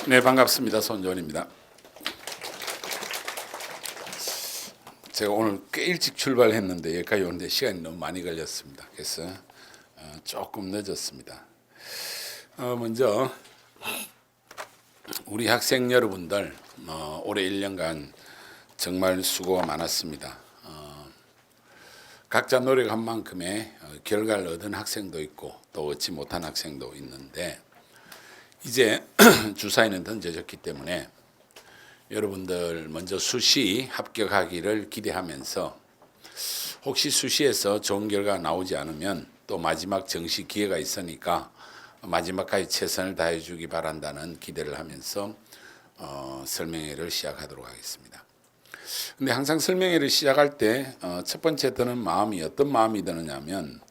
네, 반갑습니다. 손존입니다. 제가 오늘 꽤 일찍 출발했는데 여기까지 오는데 시간이 너무 많이 걸렸습니다. 그래서 조금 늦었습니다. 먼저 우리 학생 여러분들 올해 1년간 정말 수고가 많았습니다. 각자 노력한 만큼의 결과를 얻은 학생도 있고 또 얻지 못한 학생도 있는데 이제 주사위는 던져졌기 때문에 여러분들 먼저 수시 합격하기를 기대하면서 혹시 수시에서 좋은 결과가 나오지 않으면 또 마지막 정시 기회가 있으니까 마지막까지 최선을 다해 주기 바란다는 기대를 하면서 설명회를 시작하도록 하겠습니다. 근데 항상 설명회를 시작할 때 첫 번째 드는 마음이 어떤 마음이 드느냐면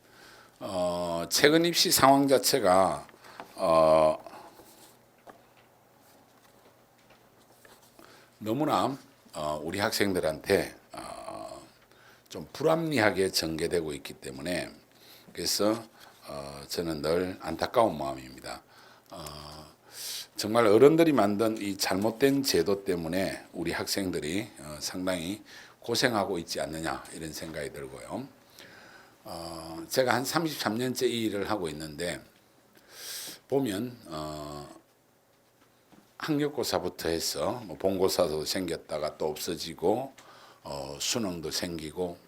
최근 입시 상황 자체가 너무나 우리 학생들한테 좀 불합리하게 전개되고 있기 때문에 그래서 저는 늘 안타까운 마음입니다. 정말 어른들이 만든 이 잘못된 제도 때문에 우리 학생들이 상당히 고생하고 있지 않느냐 이런 생각이 들고요. 제가 한 33년째 이 일을 하고 있는데 보면 학력고사부터 해서 본고사도 생겼다가 또 없어지고 수능도 생기고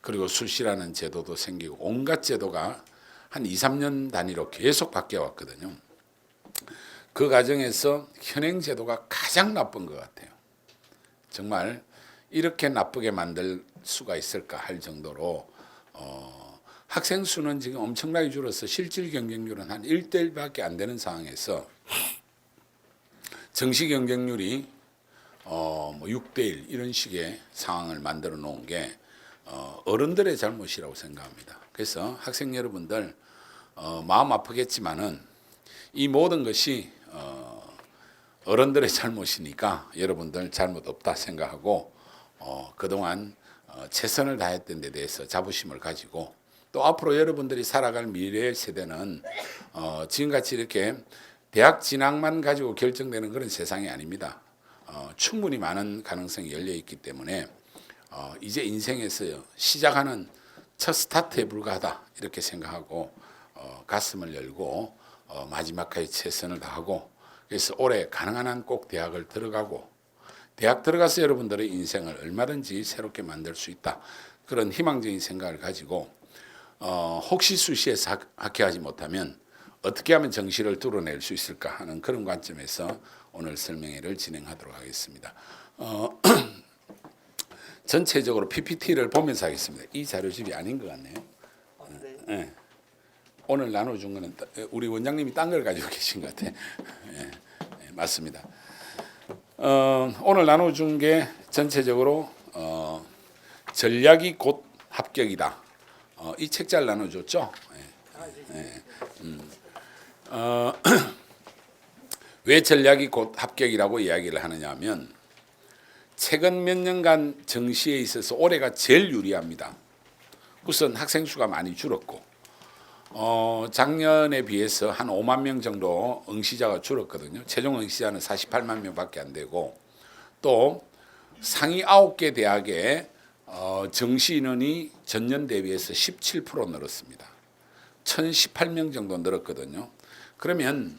그리고 수시라는 제도도 생기고 온갖 제도가 한 2, 3년 단위로 계속 바뀌어 왔거든요. 그 과정에서 현행 제도가 가장 나쁜 것 같아요. 정말 이렇게 나쁘게 만들 수가 있을까 할 정도로 학생 수는 지금 엄청나게 줄어서 실질 경쟁률은 한 1대1밖에 안 되는 상황에서 정시 경쟁률이 6대1 이런 식의 상황을 만들어 놓은 게 어른들의 잘못이라고 생각합니다. 그래서 학생 여러분들 마음 아프겠지만은 이 모든 것이 어른들의 잘못이니까 여러분들 잘못 없다 생각하고 그동안 최선을 다했던 데 대해서 자부심을 가지고 또 앞으로 여러분들이 살아갈 미래 세대는 지금같이 이렇게 대학 진학만 가지고 결정되는 그런 세상이 아닙니다. 충분히 많은 가능성이 열려 있기 때문에 이제 인생에서 시작하는 첫 스타트에 불과하다 이렇게 생각하고 가슴을 열고 마지막까지 최선을 다하고 그래서 올해 가능한 한 꼭 대학을 들어가고 대학 들어가서 여러분들의 인생을 얼마든지 새롭게 만들 수 있다 그런 희망적인 생각을 가지고 혹시 수시에서 합격하지 못하면 어떻게 하면 정시를 뚫어낼 수 있을까 하는 그런 관점에서 오늘 설명회를 진행하도록 하겠습니다. 전체적으로 PPT를 보면서 하겠습니다. 이 자료집이 아닌 것 같네요. 네. 네. 오늘 나눠준 거는 우리 원장님이 딴 걸 가지고 계신 것 같아요. 네, 맞습니다. 오늘 나눠준 게 전체적으로 전략이 곧 합격이다. 이 책자를 나눠줬죠. 네. 왜 전략이 곧 합격이라고 이야기를 하느냐 하면 최근 몇 년간 정시에 있어서 올해가 제일 유리합니다. 우선 학생 수가 많이 줄었고 작년에 비해서 한 5만 명 정도 응시자가 줄었거든요. 최종 응시자는 48만 명밖에 안 되고 또 상위 9개 대학의 정시 인원이 전년 대비해서 17% 늘었습니다. 1,018명 정도 늘었거든요. 그러면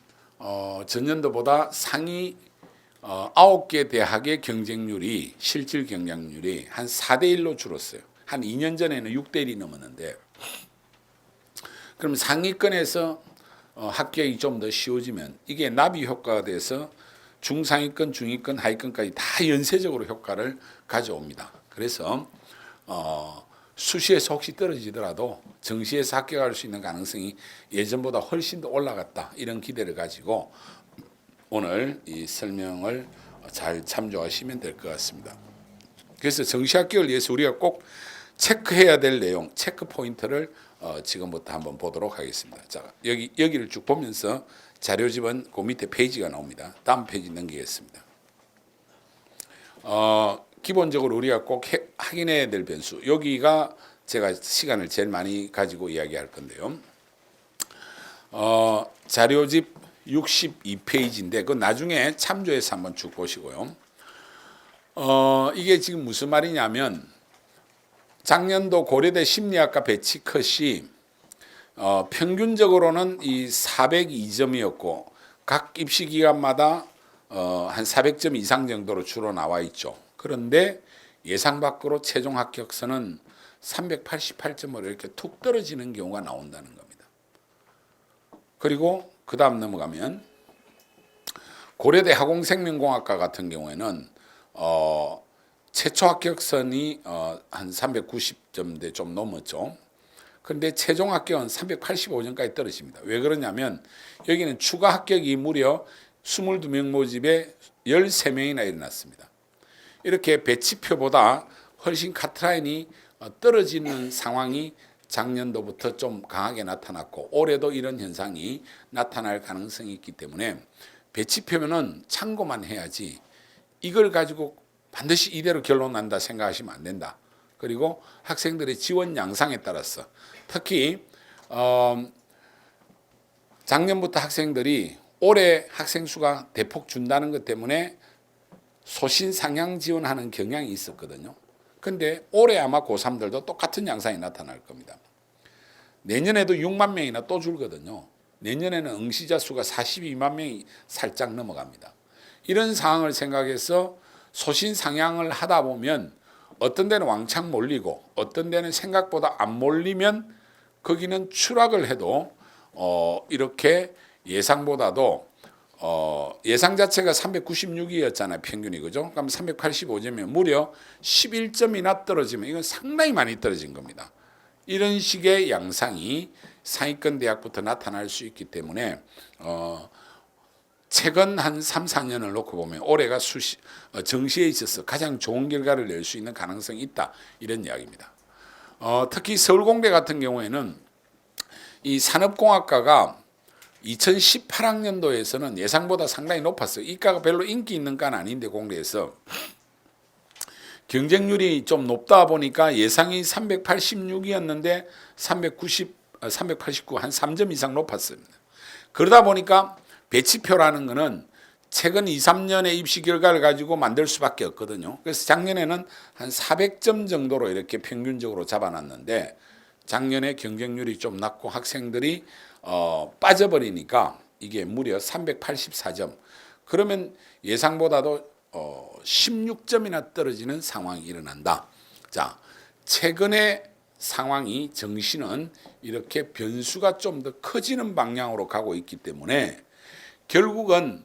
전년도보다 상위 9개 대학의 경쟁률이 실질 경쟁률이 한 4대1로 줄었어요. 한 2년 전에는 6대1이 넘었는데 그럼 상위권에서 합격이 좀 더 쉬워지면 이게 나비 효과가 돼서 중상위권, 중위권, 하위권까지 다 연쇄적으로 효과를 가져옵니다. 그래서 수시에서 혹시 떨어지더라도 정시에서 합격할 수 있는 가능성이 예전보다 훨씬 더 올라갔다 이런 기대를 가지고 오늘 이 설명을 잘 참조하시면 될 것 같습니다. 그래서 정시 합격을 위해서 우리가 꼭 체크해야 될 내용, 체크 포인트를 지금부터 한번 보도록 하겠습니다. 자, 여기를 쭉 보면서 자료집은 그 밑에 페이지가 나옵니다. 다음 페이지 넘기겠습니다. 기본적으로 우리가 꼭 확인해야 될 변수, 여기가 제가 시간을 제일 많이 가지고 이야기할 건데요. 자료집 62페이지인데 그 나중에 참조해서 한번 쭉 보시고요. 이게 지금 무슨 말이냐면 작년도 고려대 심리학과 배치 컷이 평균적으로는 이 402점이었고 각 입시 기간마다 한 400점 이상 정도로 주로 나와 있죠. 그런데 예상 밖으로 최종 합격선은 388점으로 이렇게 툭 떨어지는 경우가 나온다는 겁니다. 그리고 그 다음 넘어가면 고려대 화공생명공학과 같은 경우에는 최초 합격선이 한 390점대 좀 넘었죠. 그런데 최종 합격은 385점까지 떨어집니다. 왜 그러냐면 여기는 추가 합격이 무려 22명 모집에 13명이나 일어났습니다. 이렇게 배치표보다 훨씬 카트라인이 떨어지는 상황이 작년도부터 좀 강하게 나타났고 올해도 이런 현상이 나타날 가능성이 있기 때문에 배치표면은 참고만 해야지 이걸 가지고 반드시 이대로 결론 난다 생각하시면 안 된다. 그리고 학생들의 지원 양상에 따라서 특히 작년부터 학생들이 올해 학생 수가 대폭 준다는 것 때문에 소신 상향 지원하는 경향이 있었거든요. 근데 올해 아마 고3들도 똑같은 양상이 나타날 겁니다. 내년에도 6만 명이나 또 줄거든요. 내년에는 응시자 수가 42만 명이 살짝 넘어갑니다. 이런 상황을 생각해서 소신 상향을 하다 보면 어떤 데는 왕창 몰리고 어떤 데는 생각보다 안 몰리면 거기는 추락을 해도 이렇게 예상보다도 예상 자체가 396이었잖아요. 평균이. 그죠? 그럼 385점이면 무려 11점이나 떨어지면 이건 상당히 많이 떨어진 겁니다. 이런 식의 양상이 상위권 대학부터 나타날 수 있기 때문에 최근 한 3, 4년을 놓고 보면 올해가 정시에 있어서 가장 좋은 결과를 낼 수 있는 가능성이 있다. 이런 이야기입니다. 특히 서울공대 같은 경우에는 이 산업공학과가 2018학년도에서는 예상보다 상당히 높았어요. 이과가 별로 인기 있는 과는 아닌데 공대에서 경쟁률이 좀 높다 보니까 예상이 386이었는데 389, 한 3점 이상 높았습니다. 그러다 보니까 배치표라는 거는 최근 2, 3년의 입시 결과를 가지고 만들 수밖에 없거든요. 그래서 작년에는 한 400점 정도로 이렇게 평균적으로 잡아놨는데 작년에 경쟁률이 좀 낮고 학생들이 빠져버리니까 이게 무려 384점. 그러면 예상보다도 16점이나 떨어지는 상황이 일어난다. 자, 최근의 상황이 정시는 이렇게 변수가 좀 더 커지는 방향으로 가고 있기 때문에 결국은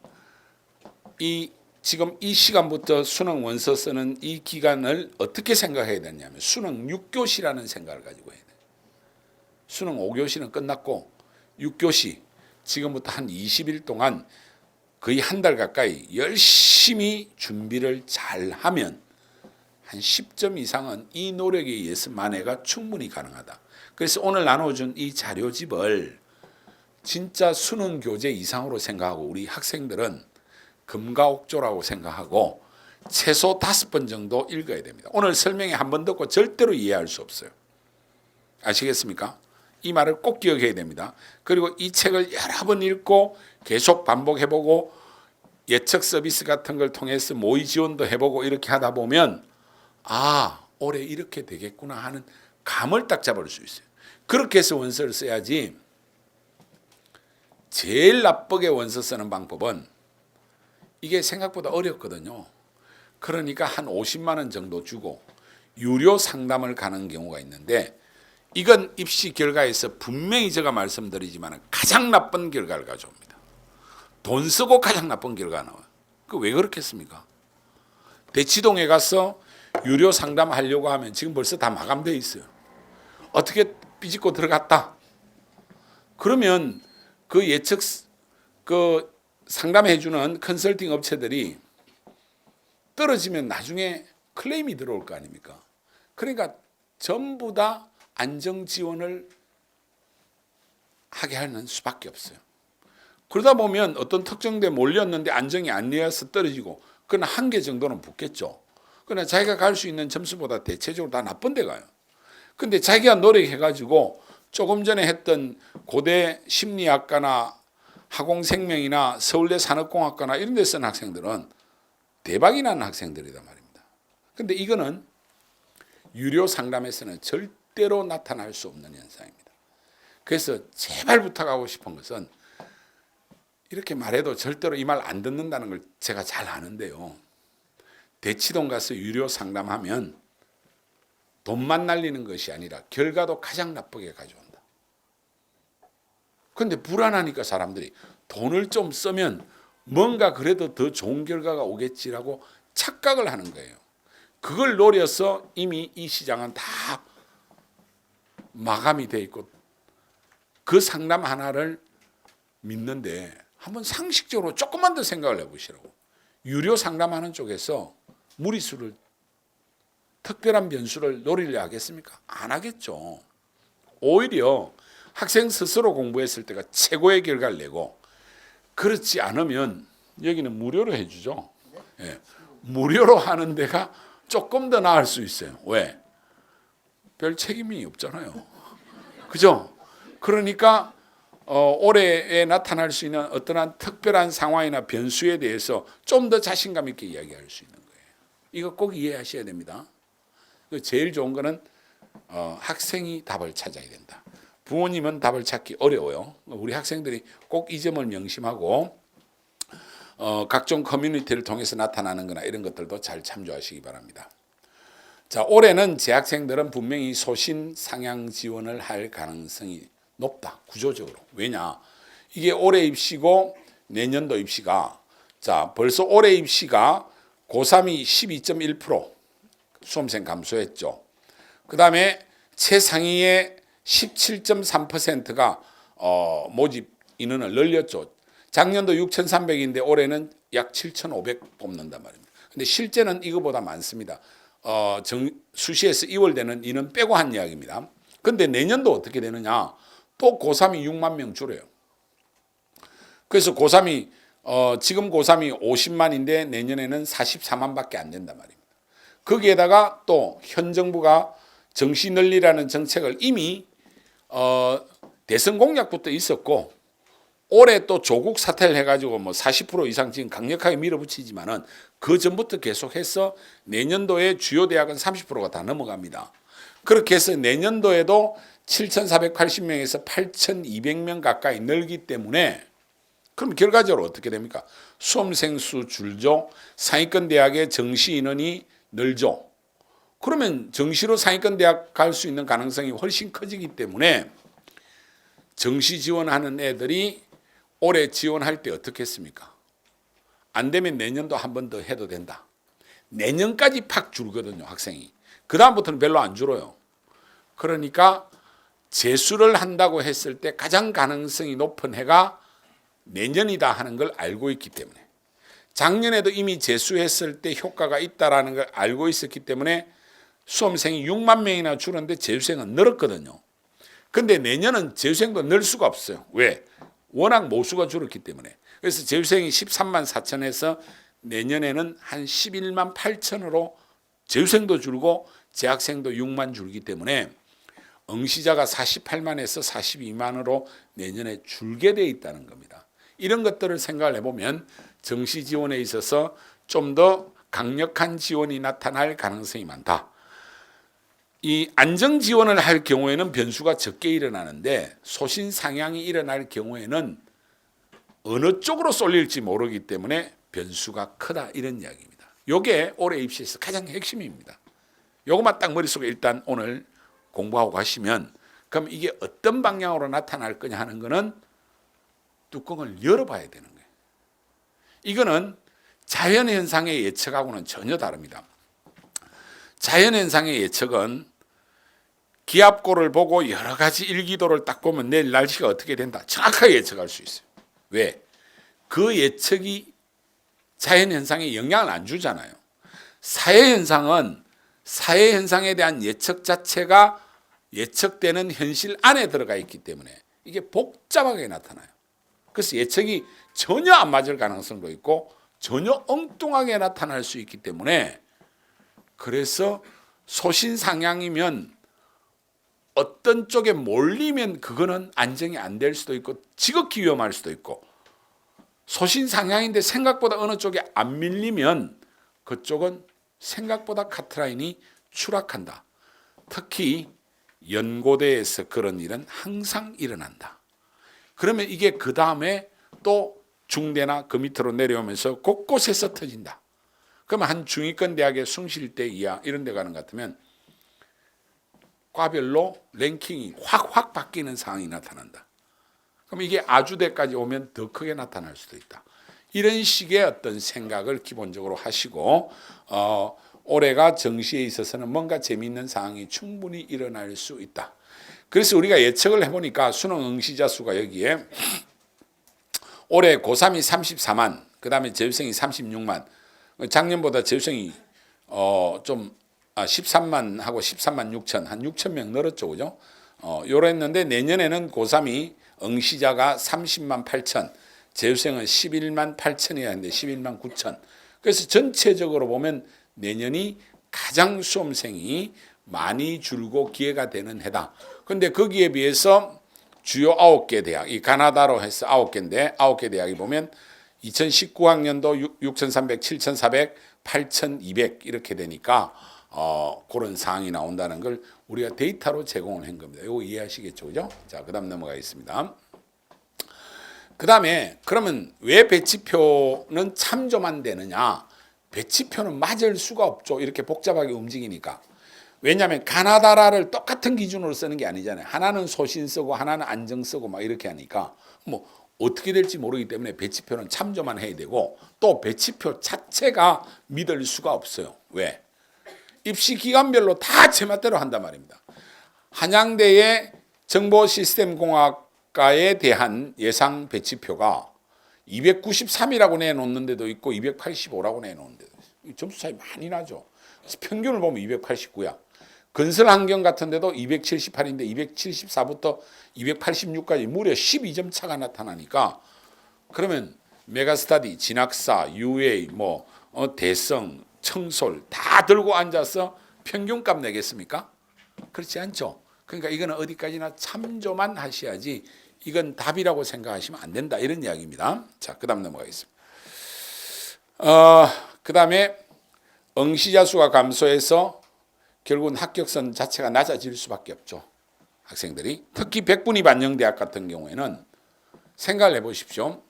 지금 이 시간부터 수능 원서 쓰는 이 기간을 어떻게 생각해야 되냐면 수능 6교시라는 생각을 가지고 해야 돼요. 수능 5교시는 끝났고 6교시 지금부터 한 20일 동안 거의 한 달 가까이 열심히 준비를 잘 하면 한 10점 이상은 이 노력에 의해서 만회가 충분히 가능하다. 그래서 오늘 나눠준 이 자료집을 진짜 수능 교재 이상으로 생각하고 우리 학생들은 금가옥조라고 생각하고 최소 5번 정도 읽어야 됩니다. 오늘 설명에 한 번 듣고 절대로 이해할 수 없어요. 아시겠습니까? 이 말을 꼭 기억해야 됩니다. 그리고 이 책을 여러 번 읽고 계속 반복해보고 예측 서비스 같은 걸 통해서 모의 지원도 해보고 이렇게 하다 보면 올해 이렇게 되겠구나 하는 감을 딱 잡을 수 있어요. 그렇게 해서 원서를 써야지. 제일 나쁘게 원서 쓰는 방법은 이게 생각보다 어렵거든요. 그러니까 한 50만 원 정도 주고 유료 상담을 가는 경우가 있는데 이건 입시 결과에서 분명히 제가 말씀드리지만 가장 나쁜 결과를 가져옵니다. 돈 쓰고 가장 나쁜 결과가 나와요. 그 왜 그렇겠습니까? 대치동에 가서 유료 상담하려고 하면 지금 벌써 다 마감되어 있어요. 어떻게 삐짓고 들어갔다. 그러면 그 예측 상담해주는 컨설팅 업체들이 떨어지면 나중에 클레임이 들어올 거 아닙니까? 그러니까 전부 다 안정 지원을 하게 하는 수밖에 없어요. 그러다 보면 어떤 특정대 몰렸는데 안정이 안 되어서 떨어지고 그건 한 개 정도는 붙겠죠. 그러나 자기가 갈 수 있는 점수보다 대체적으로 다 나쁜 데 가요. 근데 자기가 노력해가지고 조금 전에 했던 고대 심리학과나 화공생명이나 서울대 산업공학과나 이런 데 쓴 학생들은 대박이 나는 학생들이란 말입니다. 근데 이거는 유료 상담에서는 절대로 나타날 수 없는 현상입니다. 그래서 제발 부탁하고 싶은 것은, 이렇게 말해도 절대로 이 말 안 듣는다는 걸 제가 잘 아는데요, 대치동 가서 유료 상담하면 돈만 날리는 것이 아니라 결과도 가장 나쁘게 가져온다. 근데 불안하니까 사람들이 돈을 좀 쓰면 뭔가 그래도 더 좋은 결과가 오겠지라고 착각을 하는 거예요. 그걸 노려서 이미 이 시장은 다 마감이 돼 있고 그 상담 하나를 믿는데, 한번 상식적으로 조금만 더 생각을 해보시라고. 유료 상담하는 쪽에서 무리수를, 특별한 변수를 노리려 하겠습니까? 안 하겠죠. 오히려 학생 스스로 공부했을 때가 최고의 결과를 내고, 그렇지 않으면 여기는 무료로 해주죠. 예, 무료로 하는 데가 조금 더 나을 수 있어요. 왜? 별 책임이 없잖아요. 그죠? 그러니까 올해에 나타날 수 있는 어떠한 특별한 상황이나 변수에 대해서 좀 더 자신감 있게 이야기할 수 있는 거예요. 이거 꼭 이해하셔야 됩니다. 제일 좋은 거는 학생이 답을 찾아야 된다. 부모님은 답을 찾기 어려워요. 우리 학생들이 꼭 이 점을 명심하고 각종 커뮤니티를 통해서 나타나는 거나 이런 것들도 잘 참조하시기 바랍니다. 자, 올해는 재학생들은 분명히 소신 상향 지원을 할 가능성이 높다, 구조적으로. 왜냐? 이게 올해 입시고 내년도 입시가, 자, 벌써 올해 입시가 고3이 12.1% 수험생 감소했죠. 그 다음에 최상위의 17.3%가 모집 인원을 늘렸죠. 작년도 6,300인데 올해는 약 7,500 뽑는단 말입니다. 근데 실제는 이거보다 많습니다. 수시에서 2월 되는 인원 빼고 한 이야기입니다. 근데 내년도 어떻게 되느냐? 또 고3이 6만 명 줄어요. 그래서 고3이 지금 고3이 50만인데 내년에는 44만밖에 안 된단 말입니다. 거기에다가 또 현 정부가 정시 늘리라는 정책을 이미 대선 공약부터 있었고, 올해 또 조국 사태를 해가지고 뭐 40% 이상 지금 강력하게 밀어붙이지만은 그 전부터 계속해서 내년도에 주요 대학은 30%가 다 넘어갑니다. 그렇게 해서 내년도에도 7,480명에서 8,200명 가까이 늘기 때문에, 그럼 결과적으로 어떻게 됩니까? 수험생 수 줄죠. 상위권 대학의 정시 인원이 늘죠. 그러면 정시로 상위권 대학 갈 수 있는 가능성이 훨씬 커지기 때문에 정시 지원하는 애들이 올해 지원할 때 어떻게 했습니까? 안 되면 내년도 한 번 더 해도 된다. 내년까지 팍 줄거든요, 학생이. 그 다음부터는 별로 안 줄어요. 그러니까 재수를 한다고 했을 때 가장 가능성이 높은 해가 내년이다 하는 걸 알고 있기 때문에, 작년에도 이미 재수했을 때 효과가 있다라는 걸 알고 있었기 때문에 수험생이 6만 명이나 줄었는데 재수생은 늘었거든요. 근데 내년은 재수생도 늘 수가 없어요. 왜? 워낙 모수가 줄었기 때문에. 그래서 재수생이 13만 4천에서 내년에는 한 11만 8천으로 재수생도 줄고 재학생도 6만 줄기 때문에 응시자가 48만에서 42만으로 내년에 줄게 돼 있다는 겁니다. 이런 것들을 생각을 해보면 정시 지원에 있어서 좀 더 강력한 지원이 나타날 가능성이 많다. 이 안정 지원을 할 경우에는 변수가 적게 일어나는데 소신 상향이 일어날 경우에는 어느 쪽으로 쏠릴지 모르기 때문에 변수가 크다, 이런 이야기입니다. 이게 올해 입시에서 가장 핵심입니다. 이것만 딱 머릿속에 일단 오늘 공부하고 가시면, 그럼 이게 어떤 방향으로 나타날 거냐 하는 거는 뚜껑을 열어봐야 되는 거예요. 이거는 자연현상의 예측하고는 전혀 다릅니다. 자연현상의 예측은 기압고를 보고 여러 가지 일기도를 딱 보면 내일 날씨가 어떻게 된다, 정확하게 예측할 수 있어요. 왜? 그 예측이 자연현상에 영향을 안 주잖아요. 사회현상은 사회현상에 대한 예측 자체가 예측되는 현실 안에 들어가 있기 때문에 이게 복잡하게 나타나요. 그래서 예측이 전혀 안 맞을 가능성도 있고 전혀 엉뚱하게 나타날 수 있기 때문에, 그래서 소신상향이면 어떤 쪽에 몰리면 그거는 안정이 안 될 수도 있고 지극히 위험할 수도 있고, 소신 상향인데 생각보다 어느 쪽에 안 밀리면 그쪽은 생각보다 카트라인이 추락한다. 특히 연고대에서 그런 일은 항상 일어난다. 그러면 이게 그 다음에 또 중대나 그 밑으로 내려오면서 곳곳에서 터진다. 그러면 한 중위권 대학의 숭실대 이하 이런 데 가는 것 같으면 과별로 랭킹이 확 바뀌는 상황이 나타난다. 그럼 이게 아주대까지 오면 더 크게 나타날 수도 있다. 이런 식의 어떤 생각을 기본적으로 하시고 올해가 정시에 있어서는 뭔가 재미있는 상황이 충분히 일어날 수 있다. 그래서 우리가 예측을 해보니까 수능 응시자 수가 여기에 올해 고3이 34만, 그 다음에 재수생이 36만, 작년보다 재수생이 13만 하고 13만 6천, 한 6천 명 늘었죠, 그죠? 요랬는데 내년에는 고3이 응시자가 30만 8천, 재수생은 11만 8천이야 하는데 11만 9천. 그래서 전체적으로 보면 내년이 가장 수험생이 많이 줄고 기회가 되는 해다. 그런데 거기에 비해서 주요 9개 대학, 이 가나다로 해서 9개인데 9개 대학이 보면 2019학년도 6,300, 7,400, 8,200 이렇게 되니까 그런 상황이 나온다는 걸 우리가 데이터로 제공을 한 겁니다. 이거 이해하시겠죠, 그죠? 자, 그다음 넘어가겠습니다. 그다음에 그러면 왜 배치표는 참조만 되느냐? 배치표는 맞을 수가 없죠. 이렇게 복잡하게 움직이니까. 왜냐하면 가나다라를 똑같은 기준으로 쓰는 게 아니잖아요. 하나는 소신 쓰고 하나는 안정 쓰고 막 이렇게 하니까 뭐 어떻게 될지 모르기 때문에 배치표는 참조만 해야 되고 또 배치표 자체가 믿을 수가 없어요. 왜? 입시 기간별로 다 제멋대로 한단 말입니다. 한양대의 정보시스템공학과에 대한 예상 배치표가 293이라고 내놓는 데도 있고 285라고 내놓는 데도 있어요. 점수 차이 많이 나죠. 그래서 평균을 보면 289야. 건설환경 같은 데도 278인데 274부터 286까지 무려 12점 차가 나타나니까 그러면 메가스터디, 진학사, UA, 대성, 청솔 다 들고 앉아서 평균값 내겠습니까? 그렇지 않죠. 그러니까 이거는 어디까지나 참조만 하셔야지 이건 답이라고 생각하시면 안 된다. 이런 이야기입니다. 자, 그 다음 넘어가겠습니다. 그 다음에 응시자 수가 감소해서 결국은 합격선 자체가 낮아질 수밖에 없죠. 학생들이. 특히 백분위 반영대학 같은 경우에는 생각을 해보십시오.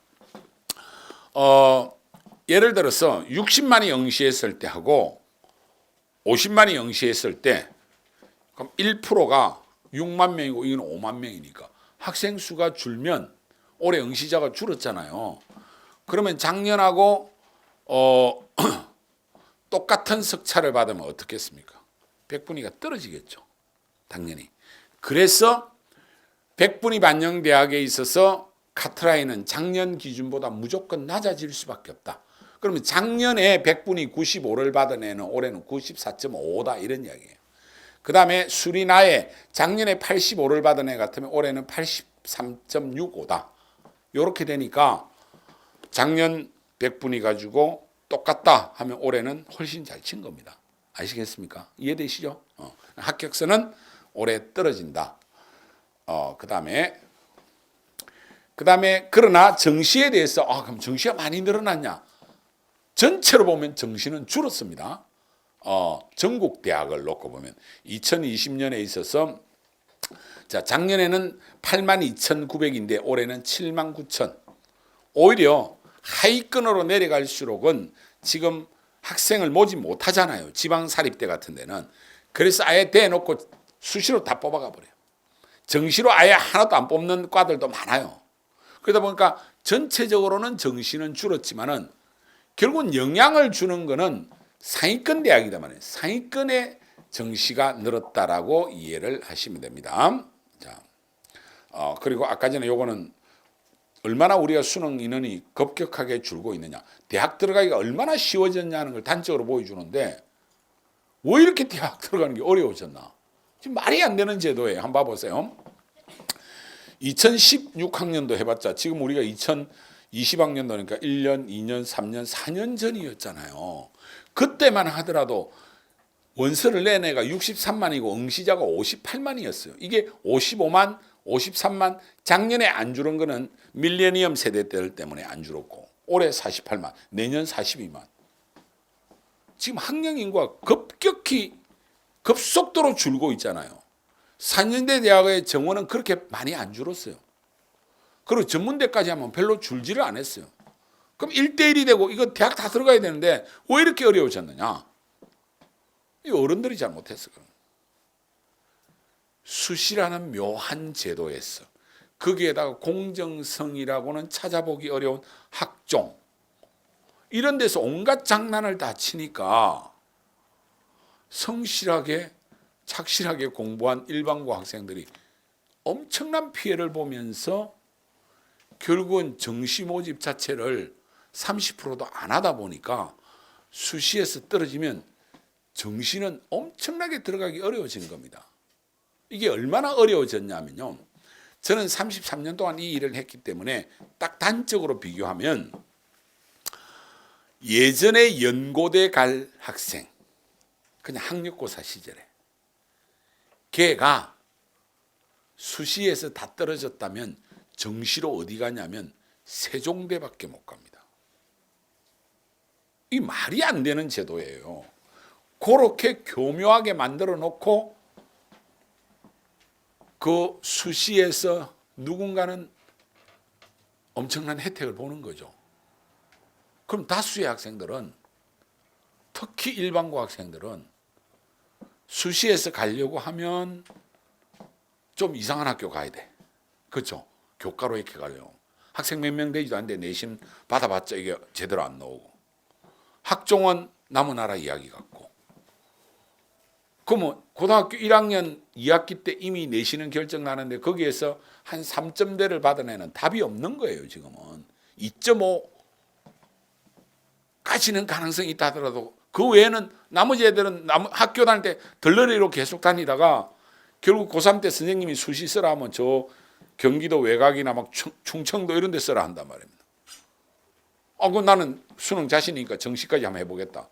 예를 들어서 60만이 응시했을 때 하고 50만이 응시했을 때 그럼 1%가 6만 명이고 이건 5만 명이니까 학생 수가 줄면 올해 응시자가 줄었잖아요. 그러면 작년하고 똑같은 석차를 받으면 어떻겠습니까? 백분위가 떨어지겠죠. 당연히. 그래서 백분위 반영대학에 있어서 카트라인은 작년 기준보다 무조건 낮아질 수밖에 없다. 그러면 작년에 백분위 95를 받은 애는 올해는 94.5다 이런 이야기예요. 그 다음에 수리나에 작년에 85를 받은 애 같으면 올해는 83.65다. 이렇게 되니까 작년 백분위 가지고 똑같다 하면 올해는 훨씬 잘 친 겁니다. 아시겠습니까? 이해되시죠? 합격선은 올해 떨어진다. 그 다음에 그러나 정시에 대해서 그럼 정시가 많이 늘어났냐? 전체로 보면 정시는 줄었습니다. 전국 대학을 놓고 보면 2020년에 있어서 자 작년에는 82,900인데 올해는 79,000. 오히려 하위권으로 내려갈수록은 지금 학생을 모집 못하잖아요. 지방사립대 같은 데는. 그래서 아예 대놓고 수시로 다 뽑아가 버려요. 정시로 아예 하나도 안 뽑는 과들도 많아요. 그러다 보니까 전체적으로는 정시는 줄었지만은 결국은 영향을 주는 거는 상위권 대학이다 말이에요. 상위권의 정시가 늘었다라고 이해를 하시면 됩니다. 자, 그리고 아까 전에 요거는 얼마나 우리가 수능 인원이 급격하게 줄고 있느냐. 대학 들어가기가 얼마나 쉬워졌냐는 걸 단적으로 보여주는데 왜 이렇게 대학 들어가는 게 어려워졌나. 지금 말이 안 되는 제도예요. 한번 봐보세요. 2016학년도 해봤자 지금 우리가 2020학년도니까 1년, 2년, 3년, 4년 전이었잖아요. 그때만 하더라도 원서를 낸 애가 63만이고 응시자가 58만이었어요. 이게 55만, 53만 작년에 안 줄은 거는 밀레니엄 세대 때문에 안 줄었고 올해 48만, 내년 42만. 지금 학령 인구가 급격히 급속도로 줄고 있잖아요. 4년대 대학의 정원은 그렇게 많이 안 줄었어요. 그리고 전문대까지 하면 별로 줄지를 안 했어요. 그럼 1대1이 되고 이거 대학 다 들어가야 되는데 왜 이렇게 어려워졌느냐? 이 어른들이 잘못했어. 수시라는 묘한 제도에서 거기에다가 공정성이라고는 찾아보기 어려운 학종, 이런 데서 온갖 장난을 다 치니까 성실하게 착실하게 공부한 일반고 학생들이 엄청난 피해를 보면서 결국은 정시 모집 자체를 30%도 안 하다 보니까 수시에서 떨어지면 정시는 엄청나게 들어가기 어려워지는 겁니다. 이게 얼마나 어려워졌냐면요, 저는 33년 동안 이 일을 했기 때문에 딱 단적으로 비교하면, 예전에 연고대 갈 학생, 그냥 학력고사 시절에 걔가 수시에서 다 떨어졌다면 정시로 어디 가냐면 세종대밖에 못 갑니다. 이 말이 안 되는 제도예요. 그렇게 교묘하게 만들어 놓고 그 수시에서 누군가는 엄청난 혜택을 보는 거죠. 그럼 다수의 학생들은, 특히 일반고 학생들은 수시에서 가려고 하면 좀 이상한 학교 가야 돼. 그렇죠? 교과로 이렇게 가려고. 학생 몇 명 되지도 않는데 내신 받아봤자 이게 제대로 안 나오고. 학종은 남의 나라 이야기 같고. 그러면 고등학교 1학년 2학기 때 이미 내신은 결정 나는데 거기에서 한 3점대를 받아내는 답이 없는 거예요. 지금은 2.5까지는 가능성이 있다 하더라도 그 외에는 나머지 애들은 학교 다닐 때 덜러리로 계속 다니다가 결국 고3 때 선생님이 수시 쓰라 하면 저 경기도 외곽이나 막 충청도 이런 데 쓰라 한단 말입니다. 그럼 나는 수능 자신이니까 정시까지 한번 해보겠다.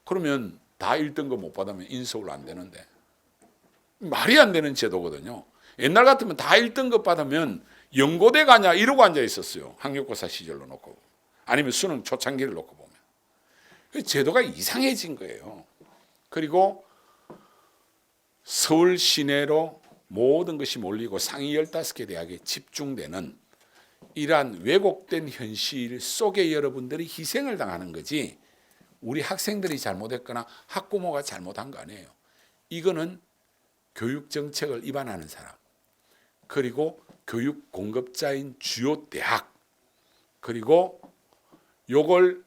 그러면 다 1등급 못 받으면 인서울 안 되는데, 말이 안 되는 제도거든요. 옛날 같으면 다 1등급 받으면 연고대 가냐 이러고 앉아 있었어요. 학력고사 시절로 놓고, 아니면 수능 초창기를 놓고 보면. 제도가 이상해진 거예요. 그리고 서울 시내로 모든 것이 몰리고 상위 15개 대학에 집중되는 이러한 왜곡된 현실 속에 여러분들이 희생을 당하는 거지, 우리 학생들이 잘못했거나 학부모가 잘못한 거 아니에요. 이거는 교육 정책을 위반하는 사람, 그리고 교육 공급자인 주요 대학, 그리고 요걸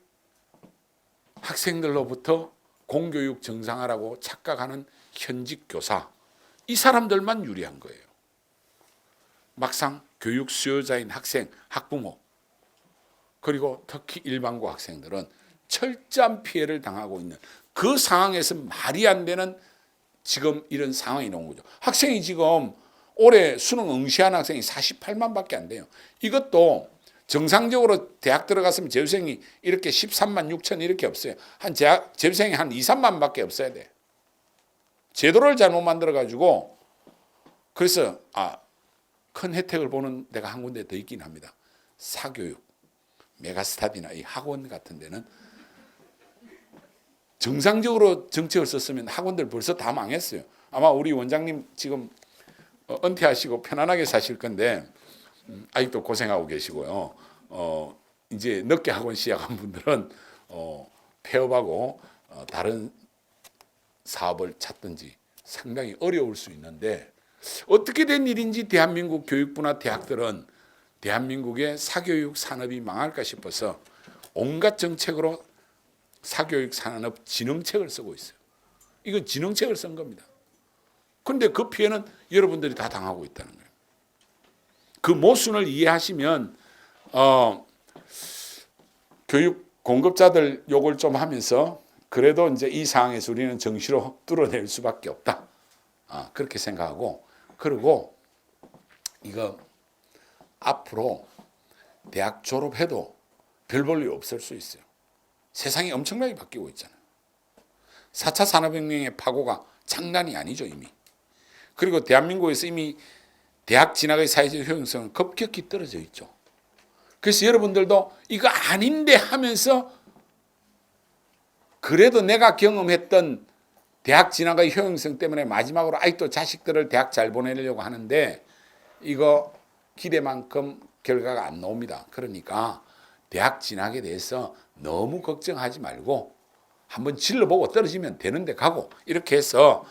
학생들로부터 공교육 정상화라고 착각하는 현직 교사, 이 사람들만 유리한 거예요. 막상 교육 수요자인 학생, 학부모, 그리고 특히 일반고 학생들은 철저한 피해를 당하고 있는 그 상황에서 말이 안 되는 지금 이런 상황이 나온 거죠. 학생이 지금 올해 수능 응시한 학생이 48만 밖에 안 돼요. 이것도 정상적으로 대학 들어갔으면 재수생이 이렇게 13만 6천 이렇게 없어요. 재수생이 한 2, 3만 밖에 없어야 돼. 제도를 잘못 만들어가지고, 그래서 큰 혜택을 보는 데가 한 군데 더 있긴 합니다. 사교육, 메가스터디나 이 학원 같은 데는 정상적으로 정책을 썼으면 학원들 벌써 다 망했어요. 아마 우리 원장님 지금 은퇴하시고 편안하게 사실 건데 아직도 고생하고 계시고요. 이제 늦게 학원 시작한 분들은 폐업하고 다른 사업을 찾든지 상당히 어려울 수 있는데, 어떻게 된 일인지 대한민국 교육부나 대학들은 대한민국의 사교육 산업이 망할까 싶어서 온갖 정책으로 사교육 산업 진흥책을 쓰고 있어요. 이건 진흥책을 쓴 겁니다. 그런데 그 피해는 여러분들이 다 당하고 있다는 거예요. 그 모순을 이해하시면 교육 공급자들 욕을 좀 하면서 그래도 이제 이 상황에서 우리는 정시로 뚫어낼 수밖에 없다. 그렇게 생각하고, 그리고 이거 앞으로 대학 졸업해도 별 볼 일 없을 수 있어요. 세상이 엄청나게 바뀌고 있잖아요. 4차 산업혁명의 파고가 장난이 아니죠, 이미. 그리고 대한민국에서 이미 대학 진학의 사회적 효용성은 급격히 떨어져 있죠. 그래서 여러분들도 이거 아닌데 하면서 그래도 내가 경험했던 대학 진학의 효용성 때문에 마지막으로 아직도 자식들을 대학 잘 보내려고 하는데 이거 기대만큼 결과가 안 나옵니다. 그러니까 대학 진학에 대해서 너무 걱정하지 말고 한번 질러보고 떨어지면 되는데 가고 이렇게 해서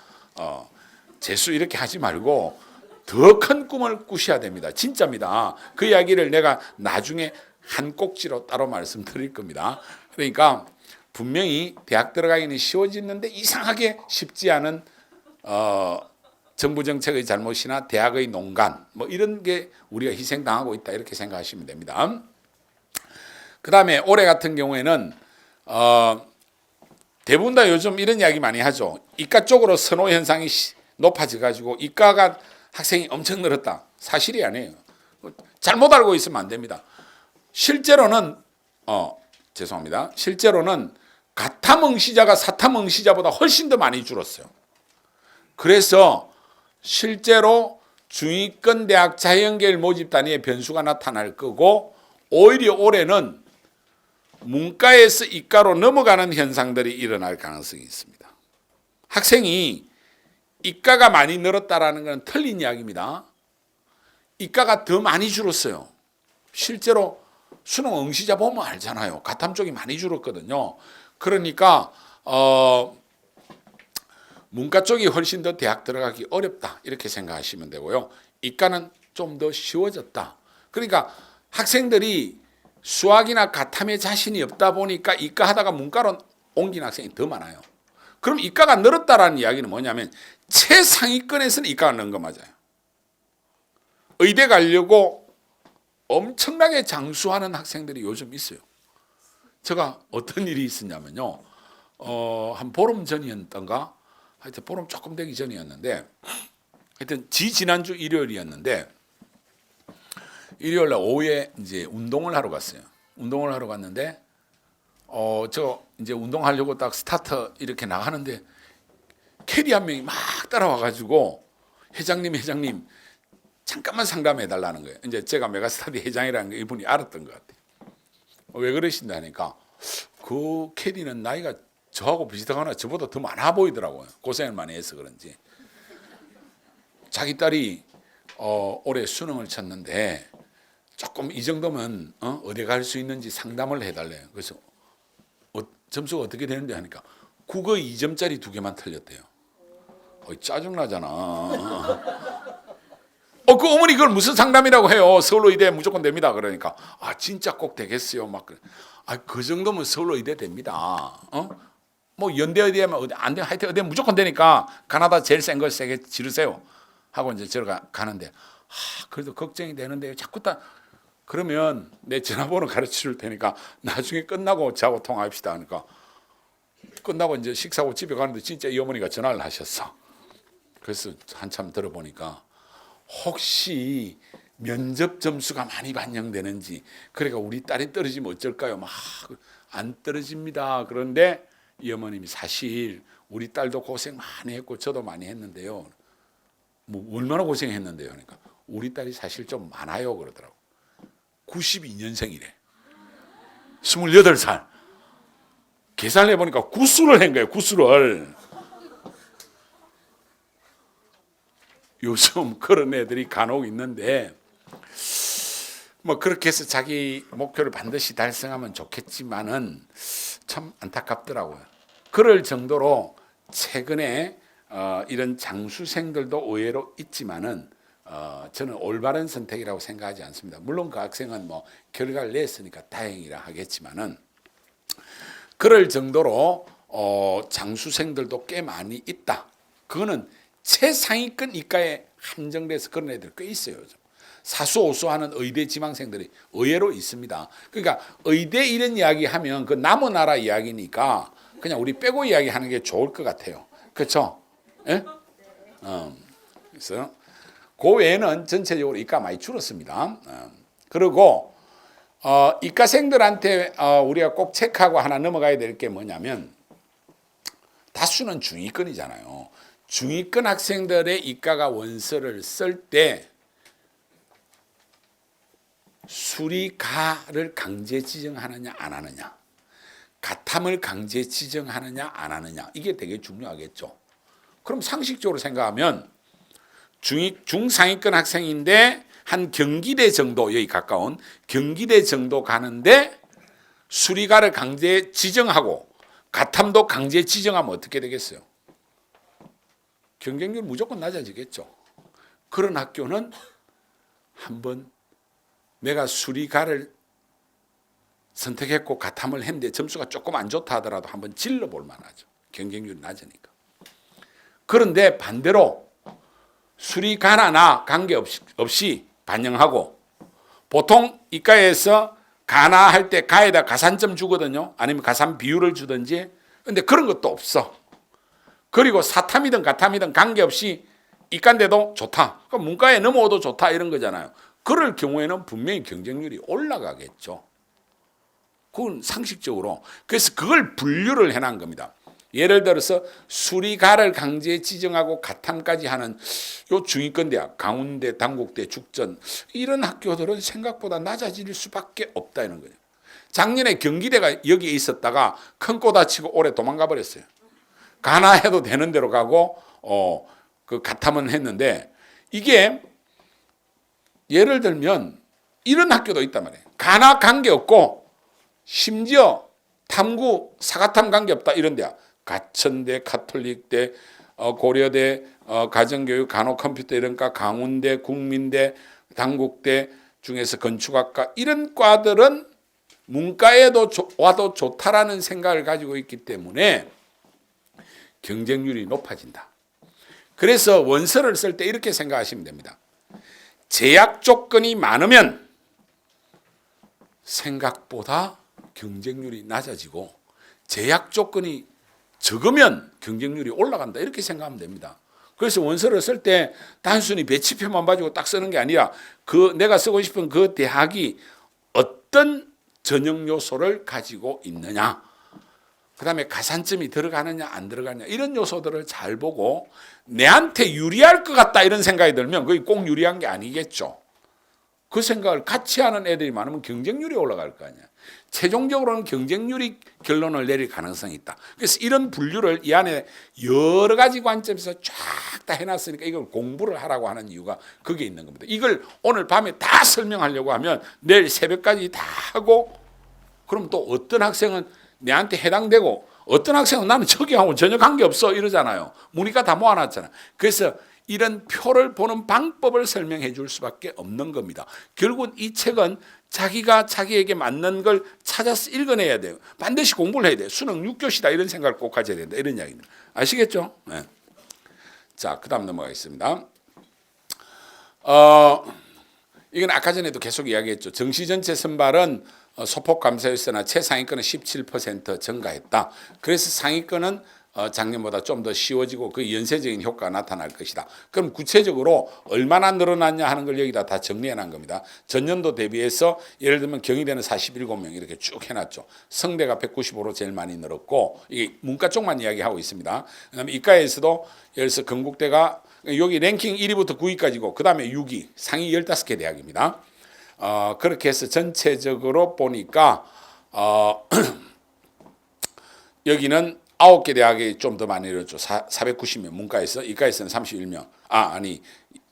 재수 이렇게 하지 말고 더 큰 꿈을 꾸셔야 됩니다. 진짜입니다. 그 이야기를 내가 나중에 한 꼭지로 따로 말씀드릴 겁니다. 그러니까 분명히 대학 들어가기는 쉬워지는데 이상하게 쉽지 않은 정부 정책의 잘못이나 대학의 농간 뭐 이런 게 우리가 희생당하고 있다 이렇게 생각하시면 됩니다. 그 다음에 올해 같은 경우에는 대부분 다 요즘 이런 이야기 많이 하죠. 이과 쪽으로 선호 현상이 높아져 가지고 이과가 학생이 엄청 늘었다. 사실이 아니에요. 잘못 알고 있으면 안 됩니다. 실제로는 죄송합니다. 실제로는 가탐응시자가 사탐응시자보다 훨씬 더 많이 줄었어요. 그래서 실제로 중위권 대학 자연계열 모집 단위의 변수가 나타날 거고 오히려 올해는 문과에서 이과로 넘어가는 현상들이 일어날 가능성이 있습니다. 학생이 이과가 많이 늘었다라는 건 틀린 이야기입니다. 이과가 더 많이 줄었어요. 실제로 수능 응시자 보면 알잖아요. 가탐 쪽이 많이 줄었거든요. 그러니까 문과 쪽이 훨씬 더 대학 들어가기 어렵다 이렇게 생각하시면 되고요. 이과는 좀 더 쉬워졌다. 그러니까 학생들이 수학이나 가탐에 자신이 없다 보니까 이과 하다가 문과로 옮긴 학생이 더 많아요. 그럼 이과가 늘었다라는 이야기는 뭐냐면 최상위권에서는 이과가 는 거 맞아요. 의대 가려고 엄청나게 장수하는 학생들이 요즘 있어요. 제가 어떤 일이 있었냐면요. 한 보름 전이었던가 하여튼 보름 조금 되기 전이었는데 하여튼 지난주 일요일이었는데 일요일 날 오후에 이제 운동을 하러 갔어요. 운동을 하러 갔는데 저 이제 운동하려고 딱 스타터 이렇게 나가는데 캐디 한 명이 막 따라와 가지고 회장님 잠깐만 상담해 달라는 거예요. 이제 제가 메가스터디 회장이라는 거 이분이 알았던 것 같아요. 왜 그러신다 하니까 그 캐디는 나이가 저하고 비슷하거나 저보다 더 많아 보이더라고요. 고생을 많이 해서 그런지. 자기 딸이 올해 수능을 쳤는데 조금 이 정도면 어디 갈 수 있는지 상담을 해달래요. 그래서 점수가 어떻게 되는데 하니까 국어 2점짜리 2개만 틀렸대요. 짜증나잖아. 그 어머니 그걸 무슨 상담이라고 해요. 서울의대 무조건 됩니다. 그러니까 진짜 꼭 되겠어요. 막 그 정도면 서울의대 됩니다. 뭐 연대의대면 안 돼. 하여튼 의대 무조건 되니까 가나다 제일 센 걸 세게 지르세요. 하고 이제 가는데 그래도 걱정이 되는데 자꾸 그러면 내 전화번호 가르쳐 줄 테니까 나중에 끝나고 저하고 통화합시다 하니까 끝나고 이제 식사하고 집에 가는데 진짜 이 어머니가 전화를 하셨어. 그래서 한참 들어보니까 혹시 면접 점수가 많이 반영되는지 그러니까 우리 딸이 떨어지면 어쩔까요? 막 안 떨어집니다. 그런데 이 어머님이 사실 우리 딸도 고생 많이 했고 저도 많이 했는데요. 뭐 얼마나 고생했는데요. 그러니까 우리 딸이 사실 좀 많아요 그러더라고. 92년생이래. 28살. 계산을 해보니까 구수를 한 거예요. 구수를. 요즘 그런 애들이 간혹 있는데 뭐 그렇게 해서 자기 목표를 반드시 달성하면 좋겠지만은 참 안타깝더라고요. 그럴 정도로 최근에 이런 장수생들도 의외로 있지만은 저는 올바른 선택이라고 생각하지 않습니다. 물론 그 학생은 뭐 결과를 냈으니까 다행이라 하겠지만은 그럴 정도로 장수생들도 꽤 많이 있다. 그거는 최상위권 이과에 한정돼서 그런 애들 꽤 있어요. 사수오수하는 의대 지망생들이 의외로 있습니다. 그러니까 의대 이런 이야기 하면 그 남의 나라 이야기니까 그냥 우리 빼고 이야기하는 게 좋을 것 같아요. 그렇죠? 예? 그래서 그 외에는 전체적으로 이과 많이 줄었습니다. 그리고 이과생들한테 우리가 꼭 체크하고 하나 넘어가야 될 게 뭐냐면 다수는 중위권이잖아요. 중위권 학생들의 이과가 원서를 쓸 때 수리가를 강제 지정하느냐 안 하느냐, 가탐을 강제 지정하느냐 안 하느냐, 이게 되게 중요하겠죠. 그럼 상식적으로 생각하면 중상위권 학생인데 한 경기대 정도, 여기 가까운 경기대 정도 가는데 수리가를 강제 지정하고 가탐도 강제 지정하면 어떻게 되겠어요? 경쟁률 무조건 낮아지겠죠. 그런 학교는 한번 내가 수리가를 선택했고 가탐을 했는데 점수가 조금 안 좋다 하더라도 한번 질러볼 만하죠. 경쟁률이 낮으니까. 그런데 반대로 수리가나 관계없이 반영하고, 보통 이과에서 가나 할 때 가에다 가산점 주거든요. 아니면 가산 비율을 주든지. 근데 그런 것도 없어. 그리고 사탐이든 가탐이든 관계없이 이과인데도 좋다, 그러니까 문과에 넘어오도 좋다, 이런 거잖아요. 그럴 경우에는 분명히 경쟁률이 올라가겠죠. 그건 상식적으로. 그래서 그걸 분류를 해놓은 겁니다. 예를 들어서 수리가를 강제 지정하고 가탐까지 하는 요 중위권 대학, 강운대, 단국대, 죽전, 이런 학교들은 생각보다 낮아질 수밖에 없다, 이런 거죠. 작년에 경기대가 여기에 있었다가 큰 꼬 다치고 올해 도망가 버렸어요. 가나 해도 되는 대로 가고 그 가탐은 했는데, 이게 예를 들면 이런 학교도 있단 말이에요. 가나 관계없고 심지어 탐구, 사가탐 관계없다, 이런 데야. 가천대, 가톨릭대, 고려대, 가정교육, 간호컴퓨터 이런과, 강운대, 국민대, 단국대 중에서 건축학과, 이런 과들은 문과에도 와도 좋다라는 생각을 가지고 있기 때문에 경쟁률이 높아진다. 그래서 원서를 쓸 때 이렇게 생각하시면 됩니다. 제약 조건이 많으면 생각보다 경쟁률이 낮아지고, 제약 조건이 적으면 경쟁률이 올라간다, 이렇게 생각하면 됩니다. 그래서 원서를 쓸 때 단순히 배치표만 가지고 딱 쓰는 게 아니라 내가 쓰고 싶은 그 대학이 어떤 전형 요소를 가지고 있느냐, 그 다음에 가산점이 들어가느냐 안 들어가느냐, 이런 요소들을 잘 보고 내한테 유리할 것 같다 이런 생각이 들면 그게 꼭 유리한 게 아니겠죠. 그 생각을 같이 하는 애들이 많으면 경쟁률이 올라갈 거 아니야. 최종적으로는 경쟁률이 결론을 내릴 가능성이 있다. 그래서 이런 분류를 이 안에 여러 가지 관점에서 쫙 다 해놨으니까 이걸 공부를 하라고 하는 이유가 그게 있는 겁니다. 이걸 오늘 밤에 다 설명하려고 하면 내일 새벽까지 다 하고, 그럼 또 어떤 학생은 내한테 해당되고 어떤 학생은 나는 저기하고 전혀 관계없어 이러잖아요. 문이과 다 모아놨잖아. 그래서 이런 표를 보는 방법을 설명해 줄 수밖에 없는 겁니다. 결국 이 책은 자기가 자기에게 맞는 걸 찾아서 읽어내야 돼요. 반드시 공부를 해야 돼요. 수능 6교시다 이런 생각을 꼭 가져야 된다, 이런 이야기입니다. 아시겠죠? 네. 자, 그 다음 넘어가겠습니다. 이건 아까 전에도 계속 이야기했죠. 정시 전체 선발은 소폭 감소했으나 최상위권은 17% 증가했다. 그래서 상위권은 작년보다 좀 더 쉬워지고 그 연쇄적인 효과가 나타날 것이다. 그럼 구체적으로 얼마나 늘어났냐 하는 걸 여기다 다 정리해 놓은 겁니다. 전년도 대비해서 예를 들면 경희대는 47명 이렇게 쭉 해놨죠. 성대가 195로 제일 많이 늘었고, 이게 문과 쪽만 이야기하고 있습니다. 그다음에 이과에서도 예를 들어서 건국대가 여기 랭킹 1위부터 9위까지고 그 다음에 6위, 상위 15개 대학입니다. 그렇게 해서 전체적으로 보니까 여기는 9개 대학이 좀 더 많이 늘었죠. 490명 문과에서, 이과에서는 31명.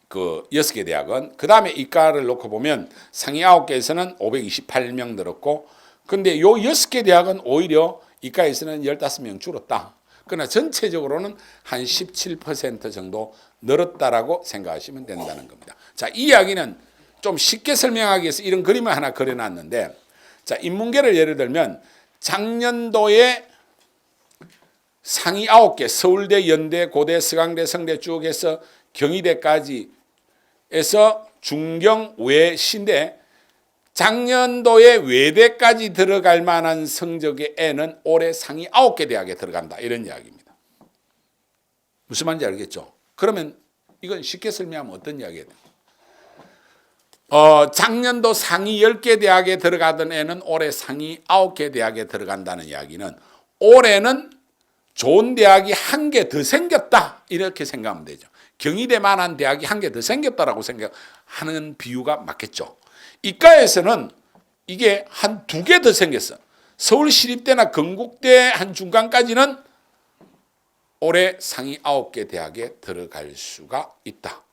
그 6개 대학은. 그 다음에 이과를 놓고 보면 상위 9개에서는 528명 늘었고, 근데 요 6개 대학은 오히려 이과에서는 15명 줄었다. 그러나 전체적으로는 한 17% 정도 늘었다라고 생각하시면 된다는 겁니다. 자, 이 이야기는 좀 쉽게 설명하기 위해서 이런 그림을 하나 그려놨는데, 자, 인문계를 예를 들면 작년도에 상위 9개, 서울대, 연대, 고대, 서강대, 성대 쭉 해서 경희대까지 해서 중경, 외, 신대, 작년도에 외대까지 들어갈 만한 성적의 애는 올해 상위 9개 대학에 들어간다, 이런 이야기입니다. 무슨 말인지 알겠죠? 그러면 이건 쉽게 설명하면 어떤 이야기예요? 작년도 상위 10개 대학에 들어가던 애는 올해 상위 9개 대학에 들어간다는 이야기는 올해는 좋은 대학이 한 개 더 생겼다, 이렇게 생각하면 되죠. 경희대만한 대학이 한 개 더 생겼다라고 생각하는 비유가 맞겠죠. 이과에서는 이게 한 2개 더 생겼어. 서울시립대나 건국대 한 중간까지는 올해 상위 9개 대학에 들어갈 수가 있다.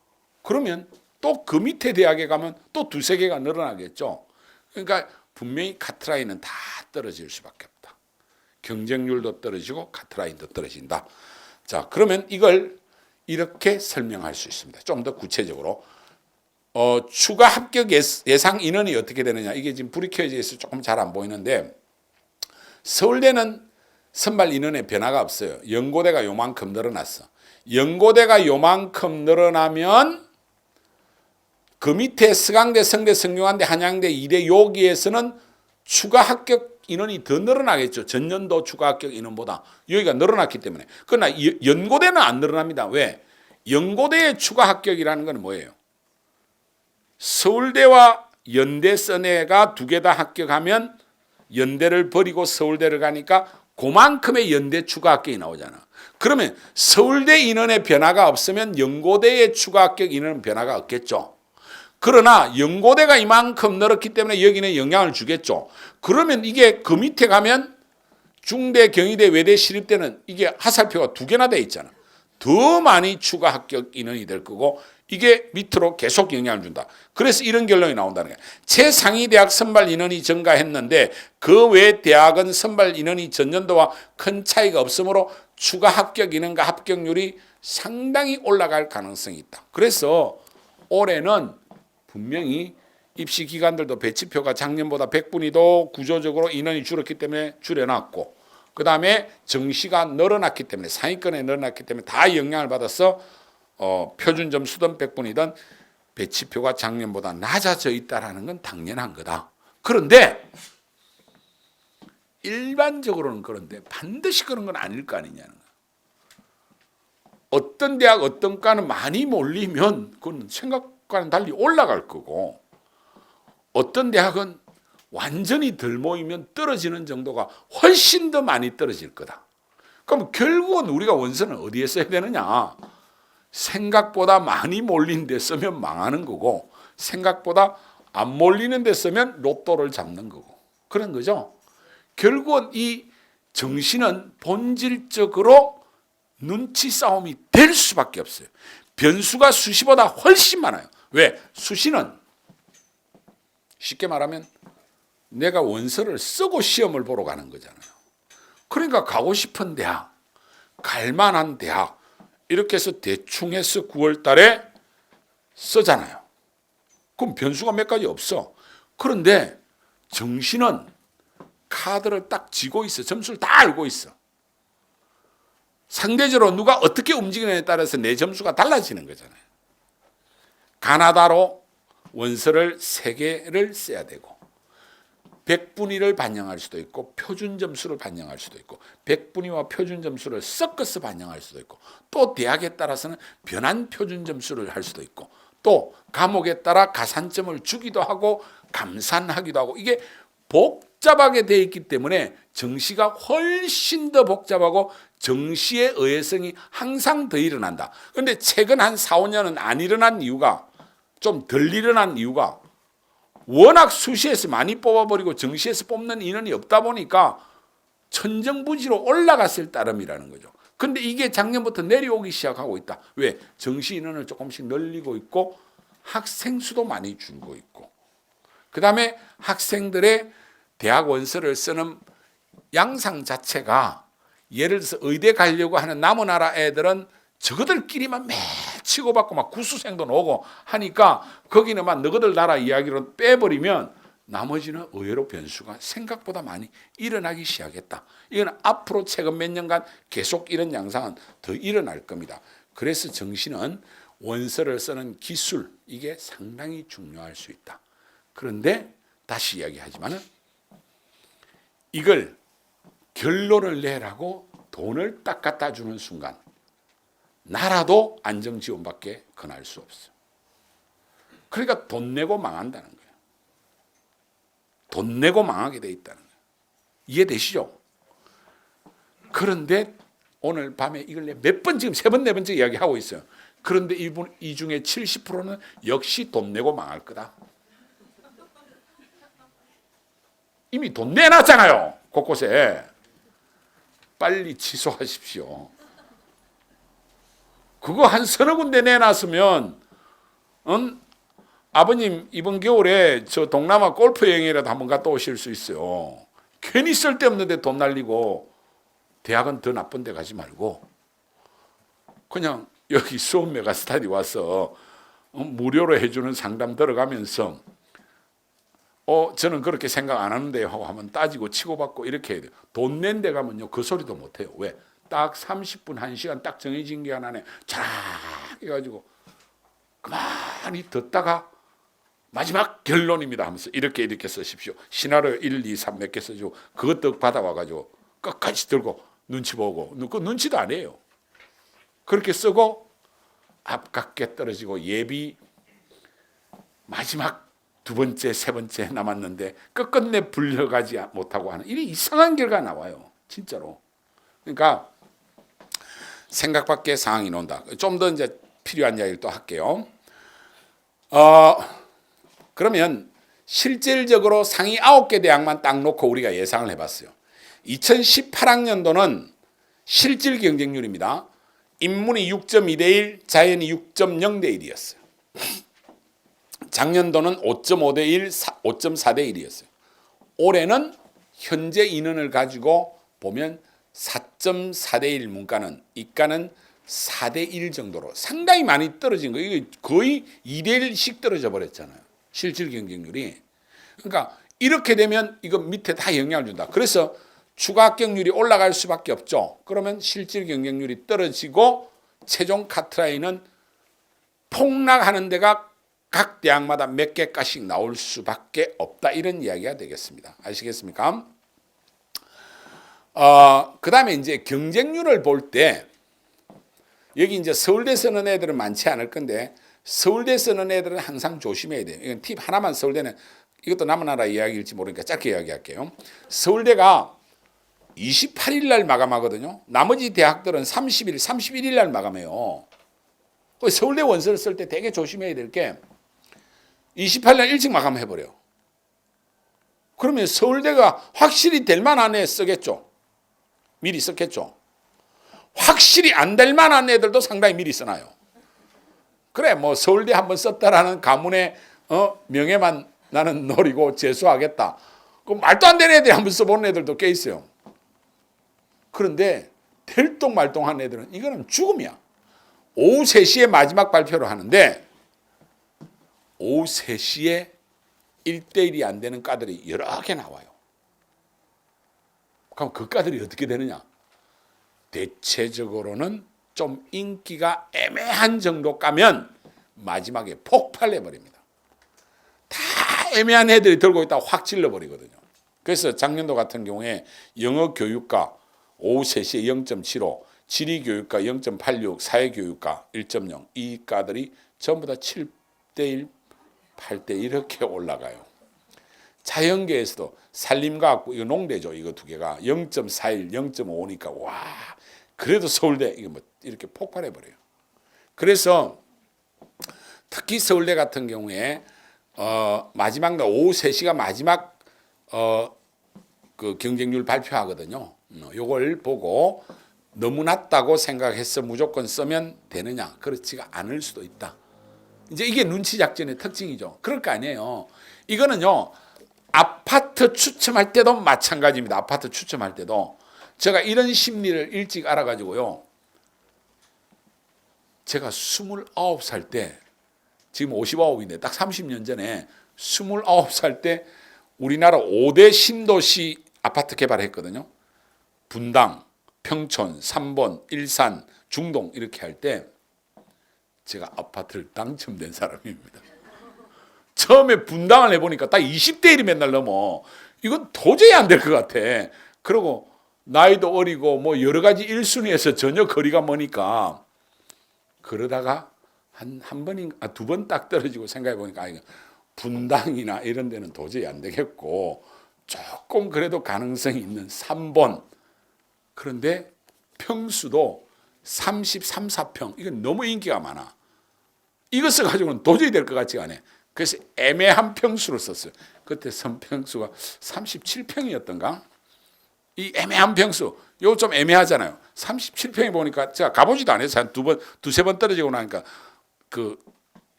그러면 또 그 밑에 대학에 가면 또 2-3개가 늘어나겠죠. 그러니까 분명히 카트라인은 다 떨어질 수밖에 없다. 경쟁률도 떨어지고 카트라인도 떨어진다. 자, 그러면 이걸 이렇게 설명할 수 있습니다. 좀 더 구체적으로 추가 합격 예상 인원이 어떻게 되느냐. 이게 지금 불이 켜져 있어서 조금 잘 안 보이는데, 서울대는 선발 인원에 변화가 없어요. 연고대가 요만큼 늘어났어. 연고대가 요만큼 늘어나면 그 밑에 서강대, 성대, 성균관대, 한양대, 이대 여기에서는 추가 합격 인원이 더 늘어나겠죠. 전년도 추가 합격 인원보다 여기가 늘어났기 때문에. 그러나 연고대는 안 늘어납니다. 왜? 연고대의 추가 합격이라는 건 뭐예요? 서울대와 연대 써내가 2개 다 합격하면 연대를 버리고 서울대를 가니까 그만큼의 연대 추가 합격이 나오잖아. 그러면 서울대 인원의 변화가 없으면 연고대의 추가 합격 인원은 변화가 없겠죠. 그러나 연고대가 이만큼 늘었기 때문에 여기는 영향을 주겠죠. 그러면 이게 그 밑에 가면 중대, 경희대, 외대, 시립대는 이게 하살표가 2개나 돼 있잖아. 더 많이 추가 합격 인원이 될 거고 이게 밑으로 계속 영향을 준다. 그래서 이런 결론이 나온다는 거예요. 최상위 대학 선발 인원이 증가했는데 그 외 대학은 선발 인원이 전년도와 큰 차이가 없으므로 추가 합격 인원과 합격률이 상당히 올라갈 가능성이 있다. 그래서 올해는 분명히 입시 기관들도 배치표가 작년보다 100분위도 구조적으로 인원이 줄었기 때문에 줄여놨고, 그 다음에 정시가 늘어났기 때문에, 상위권에 늘어났기 때문에 다 영향을 받아서 표준 점수든 100분이든 배치표가 작년보다 낮아져 있다는 건 당연한 거다. 그런데 일반적으로는 그런데 반드시 그런 건 아닐 거 아니냐는 거야. 어떤 대학 어떤 과는 많이 몰리면 그건 생각과는 달리 올라갈 거고, 어떤 대학은 완전히 덜 모이면 떨어지는 정도가 훨씬 더 많이 떨어질 거다. 그럼 결국은 우리가 원서는 어디에 써야 되느냐? 생각보다 많이 몰린 데 쓰면 망하는 거고, 생각보다 안 몰리는 데 쓰면 로또를 잡는 거고, 그런 거죠. 결국은 이 정시는 본질적으로 눈치 싸움이 될 수밖에 없어요. 변수가 수시보다 훨씬 많아요. 왜? 수시는 쉽게 말하면 내가 원서를 쓰고 시험을 보러 가는 거잖아요. 그러니까 가고 싶은 대학, 갈만한 대학 이렇게 해서 대충 해서 9월 달에 쓰잖아요. 그럼 변수가 몇 가지 없어. 그런데 정시는 카드를 딱 쥐고 있어. 점수를 다 알고 있어. 상대적으로 누가 어떻게 움직이느냐에 따라서 내 점수가 달라지는 거잖아요. 가나다로 원서를 3개를 써야 되고 100분위를 반영할 수도 있고 표준 점수를 반영할 수도 있고 100분위와 표준 점수를 섞어서 반영할 수도 있고 또 대학에 따라서는 변환 표준 점수를 할 수도 있고 또 과목에 따라 가산점을 주기도 하고 감산하기도 하고 이게 복잡하게 되어 있기 때문에 정시가 훨씬 더 복잡하고 정시의 의외성이 항상 더 일어난다. 그런데 최근 한 4-5년은 안 일어난 이유가 좀 덜 일어난 이유가 워낙 수시에서 많이 뽑아버리고 정시에서 뽑는 인원이 없다 보니까 천정부지로 올라갔을 따름이라는 거죠. 근데 이게 작년부터 내려오기 시작하고 있다. 왜? 정시 인원을 조금씩 늘리고 있고 학생 수도 많이 줄고 있고 그 다음에 학생들의 대학 원서를 쓰는 양상 자체가 예를 들어서 의대 가려고 하는 남은 나라 애들은 저거들끼리만 매 치고받고 막 구수생도 오고 하니까 거기는 막 너희들 나라 이야기로 빼버리면 나머지는 의외로 변수가 생각보다 많이 일어나기 시작했다. 이건 앞으로 최근 몇 년간 계속 이런 양상은 더 일어날 겁니다. 그래서 정시는 원서를 쓰는 기술 이게 상당히 중요할 수 있다. 그런데 다시 이야기하지만은 이걸 결론을 내라고 돈을 딱 갖다 주는 순간 나라도 안정지원밖에 권할 수 없어요. 그러니까 돈 내고 망한다는 거예요. 돈 내고 망하게 돼 있다는 거예요. 이해되시죠? 그런데 오늘 밤에 이걸 몇 번 지금 3번, 4번째 이야기하고 있어요. 그런데 이 중에 70%는 역시 돈 내고 망할 거다. 이미 돈 내놨잖아요. 곳곳에. 빨리 취소하십시오. 그거 한 서너 군데 내놨으면 아버님 이번 겨울에 저 동남아 골프 여행이라도 한번 갔다 오실 수 있어요. 괜히 쓸데없는데 돈 날리고 대학은 더 나쁜 데 가지 말고 그냥 여기 수원 메가스타디 와서 무료로 해주는 상담 들어가면서 저는 그렇게 생각 안 하는데 하고 한번 따지고 치고받고 이렇게 해야 돼요. 돈 낸 데 가면요 그 소리도 못해요. 왜? 딱 30분 1시간 딱 정해진 기간 안에 쫙 해가지고 가만히 듣다가 마지막 결론입니다 하면서 이렇게 쓰십시오. 시나리오 1, 2, 3 몇 개 써주고 그것도 받아와가지고 끝까지 들고 눈치 보고 그 눈치도 안 해요. 그렇게 쓰고 아깝게 떨어지고 예비 마지막 두 번째, 세 번째 남았는데 끝끝내 불려가지 못하고 하는 이런 이상한 결과 나와요. 진짜로. 그러니까 생각 밖의 상황이 나온다. 좀 더 이제 필요한 이야기를 또 할게요. 그러면 실질적으로 상위 9개 대학만 딱 놓고 우리가 예상을 해봤어요. 2018학년도는 실질 경쟁률입니다. 인문이 6.2대 1, 자연이 6.0대 1이었어요. 작년도는 5.5대 1, 5.4대 1이었어요. 올해는 현재 인원을 가지고 보면 4.4대 1 문과는 이과는 4대 1 정도로 상당히 많이 떨어진 거예요. 이게 거의 2대 1씩 떨어져 버렸잖아요. 실질 경쟁률이. 그러니까 이렇게 되면 이거 밑에 다 영향을 준다. 그래서 추가 합격률이 올라갈 수밖에 없죠. 그러면 실질 경쟁률이 떨어지고 최종 카트라인은 폭락하는 데가 각 대학마다 몇 개까지씩 나올 수밖에 없다. 이런 이야기가 되겠습니다. 아시겠습니까? 그 다음에 이제 경쟁률을 볼 때 여기 이제 서울대 쓰는 애들은 많지 않을 건데 서울대 쓰는 애들은 항상 조심해야 돼요. 이건 팁 하나만 서울대는 이것도 남은 나라 이야기일지 모르니까 짧게 이야기할게요. 서울대가 28일 날 마감하거든요. 나머지 대학들은 30일, 31일 날 마감해요. 서울대 원서를 쓸 때 되게 조심해야 될 게 28일 날 일찍 마감해버려요. 그러면 서울대가 확실히 될 만한 애 쓰겠죠. 미리 썼겠죠. 확실히 안 될 만한 애들도 상당히 미리 써놔요. 그래 뭐 서울대 한번 썼다라는 가문의 명예만 나는 노리고 재수하겠다. 그 말도 안 되는 애들이 한번 써보는 애들도 꽤 있어요. 그런데 될똥말똥한 애들은 이거는 죽음이야. 오후 3시에 마지막 발표를 하는데 오후 3시에 1대1이 안 되는 과들이 여러 개 나와요. 그럼 그 과들이 어떻게 되느냐? 대체적으로는 좀 인기가 애매한 정도 까면 마지막에 폭발해버립니다. 다 애매한 애들이 들고 있다가 확 질러버리거든요. 그래서 작년도 같은 경우에 영어 교육과 오후 3시에 0.75, 지리 교육과 0.86, 사회 교육과 1.0 이 과들이 전부 다 7대1, 8대 이렇게 올라가요. 자연계에서도 산림과학부 이거 농대죠. 이거 두 개가 0.41, 0.5니까 와 그래도 서울대 이거 뭐 이렇게 폭발해 버려요. 그래서 특히 서울대 같은 경우에 마지막 날 오후 3시가 마지막 그 경쟁률 발표하거든요. 요걸 보고 너무 낮다고 생각해서 무조건 쓰면 되느냐? 그렇지가 않을 수도 있다. 이제 이게 눈치 작전의 특징이죠. 그럴 거 아니에요. 이거는요. 아파트 추첨할 때도 마찬가지입니다. 아파트 추첨할 때도 제가 이런 심리를 일찍 알아가지고요. 제가 29살 때 지금 59인데 딱 30년 전에 29살 때 우리나라 5대 신도시 아파트 개발했거든요. 분당, 평촌, 삼본, 일산, 중동 이렇게 할 때 제가 아파트를 당첨된 사람입니다. 처음에 분당을 해보니까 딱 20대 1이 맨날 넘어. 이건 도저히 안 될 것 같아. 그리고 나이도 어리고 뭐 여러 가지 1순위에서 전혀 거리가 머니까 그러다가 한 번인가 두 번 딱 떨어지고 생각해 보니까 분당이나 이런 데는 도저히 안 되겠고 조금 그래도 가능성이 있는 3번. 그런데 평수도 33, 4평. 이건 너무 인기가 많아. 이거 써가지고는 도저히 될 것 같지가 않아. 그래서 애매한 평수를 썼어요. 그때 선평수가 37평이었던가? 이 애매한 평수, 요거 좀 애매하잖아요. 37평에 보니까 제가 가보지도 않았어요. 한 두세 번 떨어지고 나니까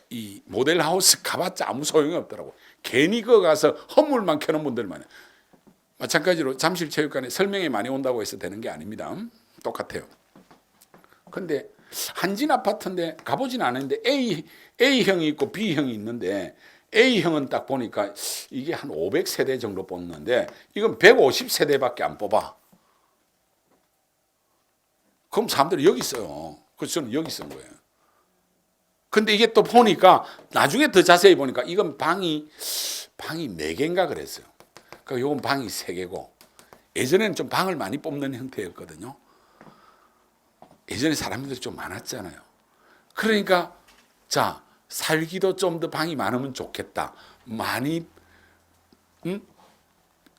이 모델 하우스 가봤자 아무 소용이 없더라고. 괜히 거 가서 허물만 켜놓은 분들만 해요. 마찬가지로 잠실체육관에 설명회 많이 온다고 해서 되는 게 아닙니다. 똑같아요. 근데 한진 아파트인데 가보진 않았는데 A형이 있고 B형이 있는데 A형은 딱 보니까 이게 한 500세대 정도 뽑는데 이건 150세대밖에 안 뽑아. 그럼 사람들이 여기 있어요. 그래서 저는 여기 쓴 거예요. 근데 이게 또 보니까 나중에 더 자세히 보니까 이건 방이 4개인가 그랬어요. 그러니까 요건 방이 3개고 예전에는 좀 방을 많이 뽑는 형태였거든요. 예전에 사람들이 좀 많았잖아요. 그러니까 자 살기도 좀 더 방이 많으면 좋겠다. 많이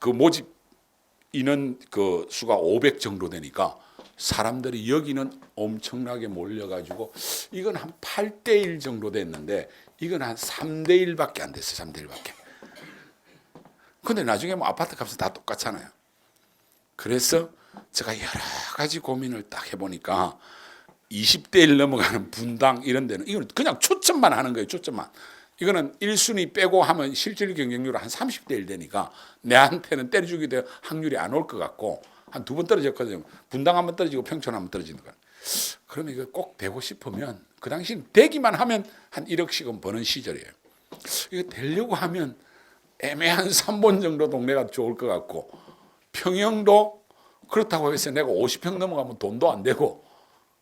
그 모집 인원 그 수가 500 정도 되니까 사람들이 여기는 엄청나게 몰려가지고 이건 한 8대1 정도 됐는데 이건 한 3대1밖에 안 됐어요. 3대1밖에. 근데 나중에 뭐 아파트 값은 다 똑같잖아요. 그래서 제가 여러 가지 고민을 딱 해보니까 20대1 넘어가는 분당 이런 데는 이거는 그냥 추천만 하는 거예요. 추천만. 이거는 1순위 빼고 하면 실질 경쟁률은 한 30대1 되니까 내한테는 때려주게 될 확률이 안 올 것 같고 한 2번 떨어졌거든요. 분당 한번 떨어지고 평촌 한번 떨어지는 거예요. 그러면 이거 꼭 되고 싶으면 그 당시는 되기만 하면 한 1억씩은 버는 시절이에요. 이거 되려고 하면 애매한 3번 정도 동네가 좋을 것 같고 평형도 그렇다고 해서 내가 50평 넘어가면 돈도 안 되고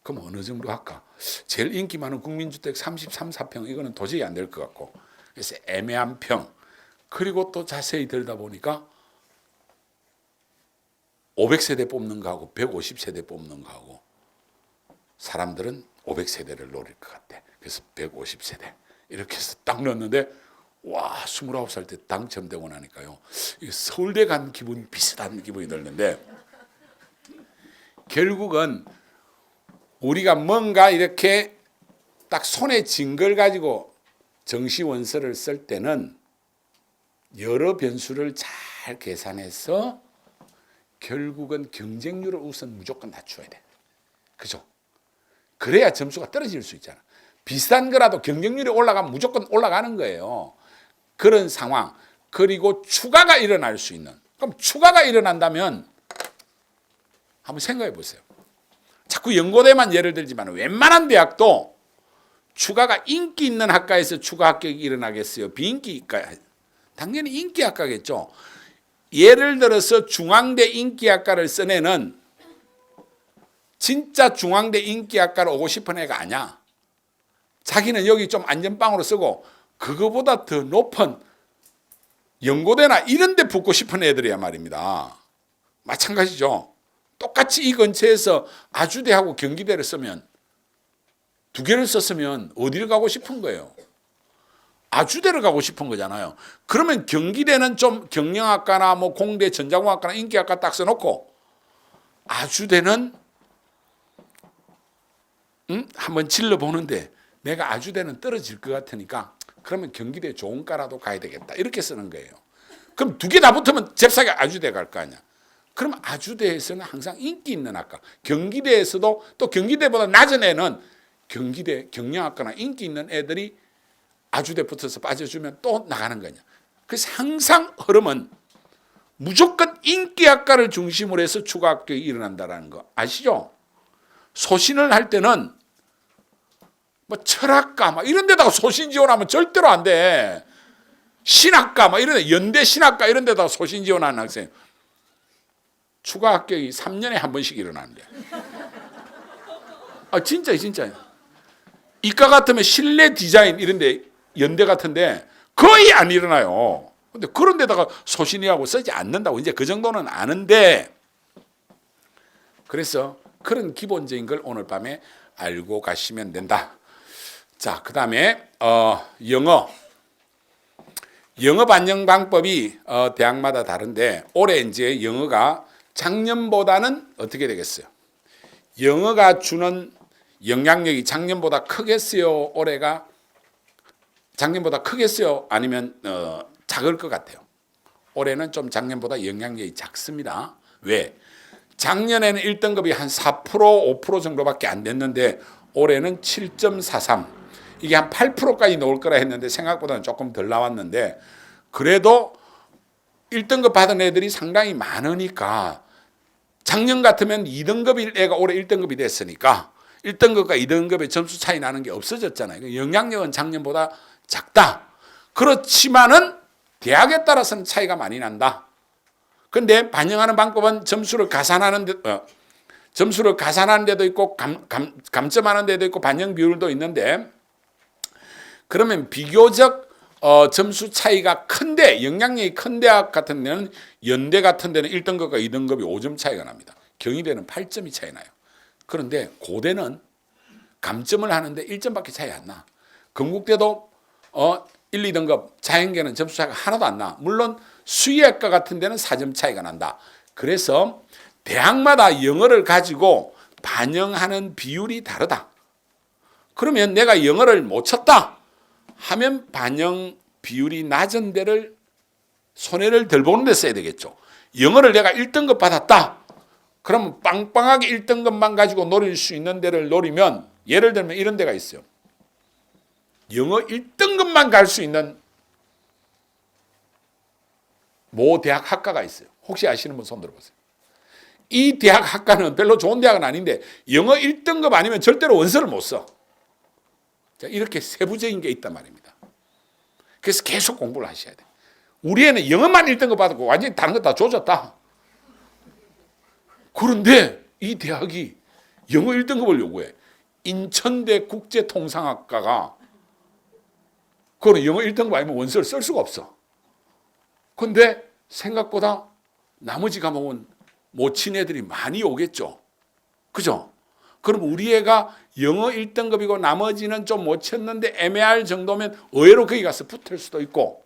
그럼 어느 정도 할까? 제일 인기 많은 국민주택 33, 4평 이거는 도저히 안 될 것 같고 그래서 애매한 평 그리고 또 자세히 들다 보니까 500세대 뽑는 거하고 150세대 뽑는 거하고 사람들은 500세대를 노릴 것 같아. 그래서 150세대 이렇게 해서 딱 넣었는데 와 29살 때 당첨되고 나니까요 서울대 간 기분 비슷한 기분이 들는데 결국은 우리가 뭔가 이렇게 딱 손에 쥔 걸 가지고 정시원서를 쓸 때는 여러 변수를 잘 계산해서 결국은 경쟁률을 우선 무조건 낮춰야 돼. 그죠? 그래야 점수가 떨어질 수 있잖아. 비싼 거라도 경쟁률이 올라가면 무조건 올라가는 거예요. 그런 상황. 그리고 추가가 일어날 수 있는. 그럼 추가가 일어난다면 한번 생각해 보세요. 자꾸 연고대만 예를 들지만 웬만한 대학도 추가가 인기 있는 학과에서 추가 합격이 일어나겠어요? 비인기과? 당연히 인기 학과겠죠. 예를 들어서 중앙대 인기학과를 쓴 애는 진짜 중앙대 인기학과를 오고 싶은 애가 아니야. 자기는 여기 좀 안전빵으로 쓰고 그거보다 더 높은 연고대나 이런 데 붙고 싶은 애들이야 말입니다. 마찬가지죠. 똑같이 이 근처에서 아주대하고 경기대를 쓰면 2개를 썼으면 어디를 가고 싶은 거예요? 아주대를 가고 싶은 거잖아요. 그러면 경기대는 좀 경영학과나 뭐 공대 전자공학과나 인기학과 딱 써놓고 아주대는 한번 질러보는데 내가 아주대는 떨어질 것 같으니까 그러면 경기대 좋은 과라도 가야 되겠다 이렇게 쓰는 거예요. 그럼 2개 다 붙으면 잽싸게 아주대 갈 거 아니야. 그럼 아주대에서는 항상 인기 있는 학과, 경기대에서도 또 경기대보다 낮은 애는 경기대 경영학과나 인기 있는 애들이 아주대 붙어서 빠져주면 또 나가는 거냐. 그래서 항상 흐름은 무조건 인기학과를 중심으로 해서 추가 합격이 일어난다는 거 아시죠? 소신을 할 때는 뭐 철학과 막 이런 데다가 소신 지원하면 절대로 안 돼. 신학과 막 이런 데, 연대 신학과 이런 데다가 소신 지원하는 학생 추가 합격이 3년에 한 번씩 일어나는데. 아 진짜요. 이과 같으면 실내 디자인 이런 데 연대 같은데 거의 안 일어나요. 근데 그런 데다가 소신이라고 쓰지 않는다고 이제 그 정도는 아는데 그래서 그런 기본적인 걸 오늘 밤에 알고 가시면 된다. 자, 그다음에 영어 반영 방법이 대학마다 다른데 올해 이제 영어가 작년보다는 어떻게 되겠어요? 영어가 주는 영향력이 작년보다 크겠어요? 올해가 작년보다 크겠어요? 아니면 작을 것 같아요. 올해는 좀 작년보다 영향력이 작습니다. 왜? 작년에는 1등급이 한 4%, 5% 정도밖에 안 됐는데 올해는 7.43. 이게 한 8%까지 나올 거라 했는데 생각보다는 조금 덜 나왔는데 그래도 1등급 받은 애들이 상당히 많으니까 작년 같으면 2등급 애가 올해 1등급이 됐으니까 1등급과 2등급의 점수 차이 나는 게 없어졌잖아요. 영향력은 작년보다 작다. 그렇지만은 대학에 따라서는 차이가 많이 난다. 근데 반영하는 방법은 점수를 가산하는 데도 있고 감점하는 데도 있고 반영 비율도 있는데 그러면 비교적 점수 차이가 큰데 영향력이 큰 대학 같은 데는 연대 같은 데는 1등급과 2등급이 5점 차이가 납니다. 경희대는 8점이 차이 나요. 그런데 고대는 감점을 하는데 1점밖에 차이 안 나. 건국대도 1, 2등급 자연계는 점수 차이가 하나도 안 나. 물론 수의학과 같은 데는 4점 차이가 난다. 그래서 대학마다 영어를 가지고 반영하는 비율이 다르다. 그러면 내가 영어를 못 쳤다 하면 반영 비율이 낮은 데를 손해를 덜 보는 데 써야 되겠죠. 영어를 내가 1등급 받았다. 그러면 빵빵하게 1등급만 가지고 노릴 수 있는 데를 노리면 예를 들면 이런 데가 있어요. 영어 1등급만 갈 수 있는 모 대학 학과가 있어요. 혹시 아시는 분 손 들어보세요. 이 대학 학과는 별로 좋은 대학은 아닌데 영어 1등급 아니면 절대로 원서를 못 써. 자, 이렇게 세부적인 게 있단 말입니다. 그래서 계속 공부를 하셔야 돼요. 우리 애는 영어만 1등급 받고 완전히 다른 거 다 조졌다. 그런데 이 대학이 영어 1등급을 요구해. 인천대 국제통상학과가 그거는 영어 1등급 아니면 원서를 쓸 수가 없어. 근데 생각보다 나머지 과목은 못 친 애들이 많이 오겠죠. 그죠? 그럼 우리 애가 영어 1등급이고 나머지는 좀 못 쳤는데 애매할 정도면 의외로 거기 가서 붙을 수도 있고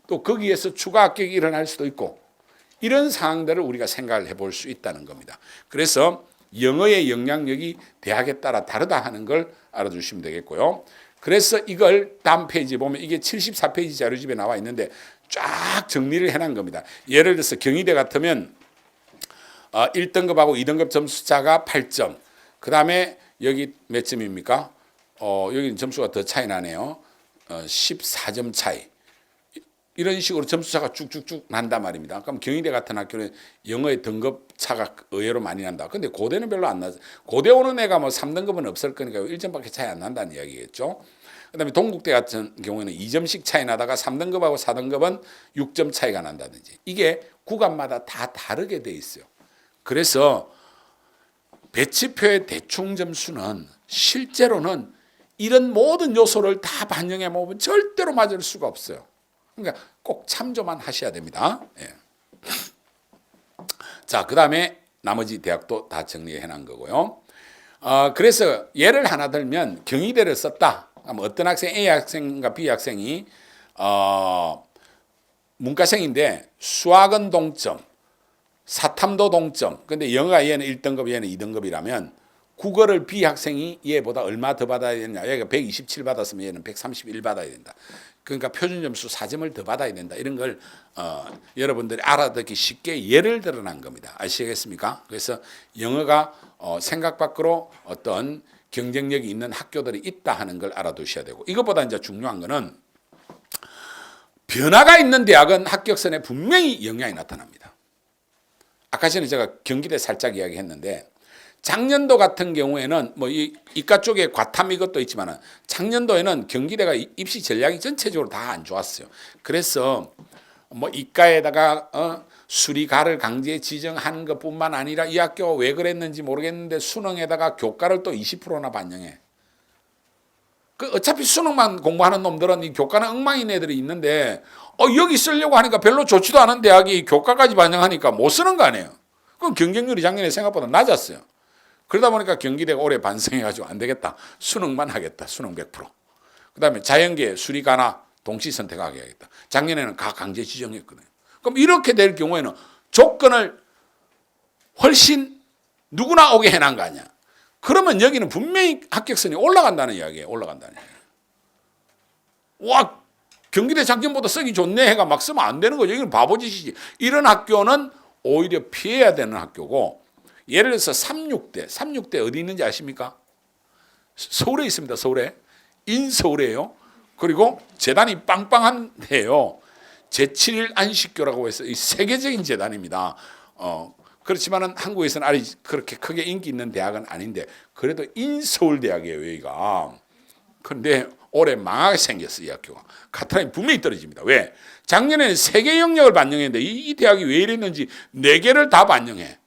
또 거기에서 추가 합격이 일어날 수도 있고 이런 상황들을 우리가 생각을 해볼 수 있다는 겁니다. 그래서 영어의 영향력이 대학에 따라 다르다 하는 걸 알아주시면 되겠고요. 그래서 이걸 다음 페이지에 보면 이게 74페이지 자료집에 나와 있는데 쫙 정리를 해놓은 겁니다. 예를 들어서 경희대 같으면 1등급하고 2등급 점수차가 8점. 그 다음에 여기 몇 점입니까? 여기는 점수가 더 차이 나네요. 14점 차이. 이런 식으로 점수차가 쭉쭉쭉 난단 말입니다. 그럼 경희대 같은 학교는 영어의 등급 차가 의외로 많이 난다. 근데 고대는 별로 안 나죠. 고대 오는 애가 뭐 3등급은 없을 거니까 1점밖에 차이 안 난다는 이야기겠죠. 그다음에 동국대 같은 경우에는 2점씩 차이 나다가 3등급하고 4등급은 6점 차이가 난다든지. 이게 구간마다 다 다르게 돼 있어요. 그래서 배치표의 대충 점수는 실제로는 이런 모든 요소를 다 반영해 보면 절대로 맞을 수가 없어요. 그러니까 꼭 참조만 하셔야 됩니다. 예. 자, 그 다음에 나머지 대학도 다 정리해 놓은 거고요. 그래서 예를 하나 들면 경희대를 썼다. 어떤 학생 A 학생과 B 학생이 문과생인데 수학은 동점, 사탐도 동점. 근데 영어가 얘는 1등급, 얘는 2등급이라면 국어를 B 학생이 얘보다 얼마 더 받아야 되냐. 얘가 127 받았으면 얘는 131 받아야 된다. 그러니까 표준 점수 4점을 더 받아야 된다. 이런 걸 여러분들이 알아듣기 쉽게 예를 들어난 겁니다. 아시겠습니까? 그래서 영어가 생각 밖으로 어떤 경쟁력이 있는 학교들이 있다 하는 걸 알아두셔야 되고 이것보다 이제 중요한 거는 변화가 있는 대학은 합격선에 분명히 영향이 나타납니다. 아까 전에 제가 경기대 살짝 이야기했는데 작년도 같은 경우에는 뭐 이과 쪽에 과탐 이것도 있지만은 작년도에는 경기대가 입시 전략이 전체적으로 다 안 좋았어요. 그래서 뭐 이과에다가 수리가를 강제 지정하는 것뿐만 아니라 이 학교가 왜 그랬는지 모르겠는데 수능에다가 교과를 또 20%나 반영해. 그 어차피 수능만 공부하는 놈들은 이 교과는 엉망인 애들이 있는데 여기 쓰려고 하니까 별로 좋지도 않은 대학이 교과까지 반영하니까 못 쓰는 거 아니에요. 그럼 경쟁률이 작년에 생각보다 낮았어요. 그러다 보니까 경기대가 올해 반성해가지고 안 되겠다. 수능만 하겠다. 수능 100%. 그 다음에 자연계, 수리가나 동시 선택하게 하겠다. 작년에는 가 강제 지정했거든요. 그럼 이렇게 될 경우에는 조건을 훨씬 누구나 오게 해놓은 거 아니야. 그러면 여기는 분명히 합격선이 올라간다는 이야기예요. 올라간다는 이야기예요. 와, 경기대 장점보다 쓰기 좋네 해가 막 쓰면 안 되는 거죠. 이건 바보짓이지. 이런 학교는 오히려 피해야 되는 학교고, 예를 들어서 삼육대 어디 있는지 아십니까? 서울에 있습니다. 서울에. 인서울이에요. 그리고 재단이 빵빵한데요. 제7일 안식교라고 해서 이 세계적인 재단입니다. 그렇지만은 한국에서는 아직 그렇게 크게 인기 있는 대학은 아닌데, 그래도 인서울대학이에요, 여기가. 그런데 올해 망하게 생겼어요, 이 학교가. 카트라인 분명히 떨어집니다. 왜? 작년에는 3개 영역을 반영했는데 이 대학이 왜 이랬는지 4개를 다 반영해.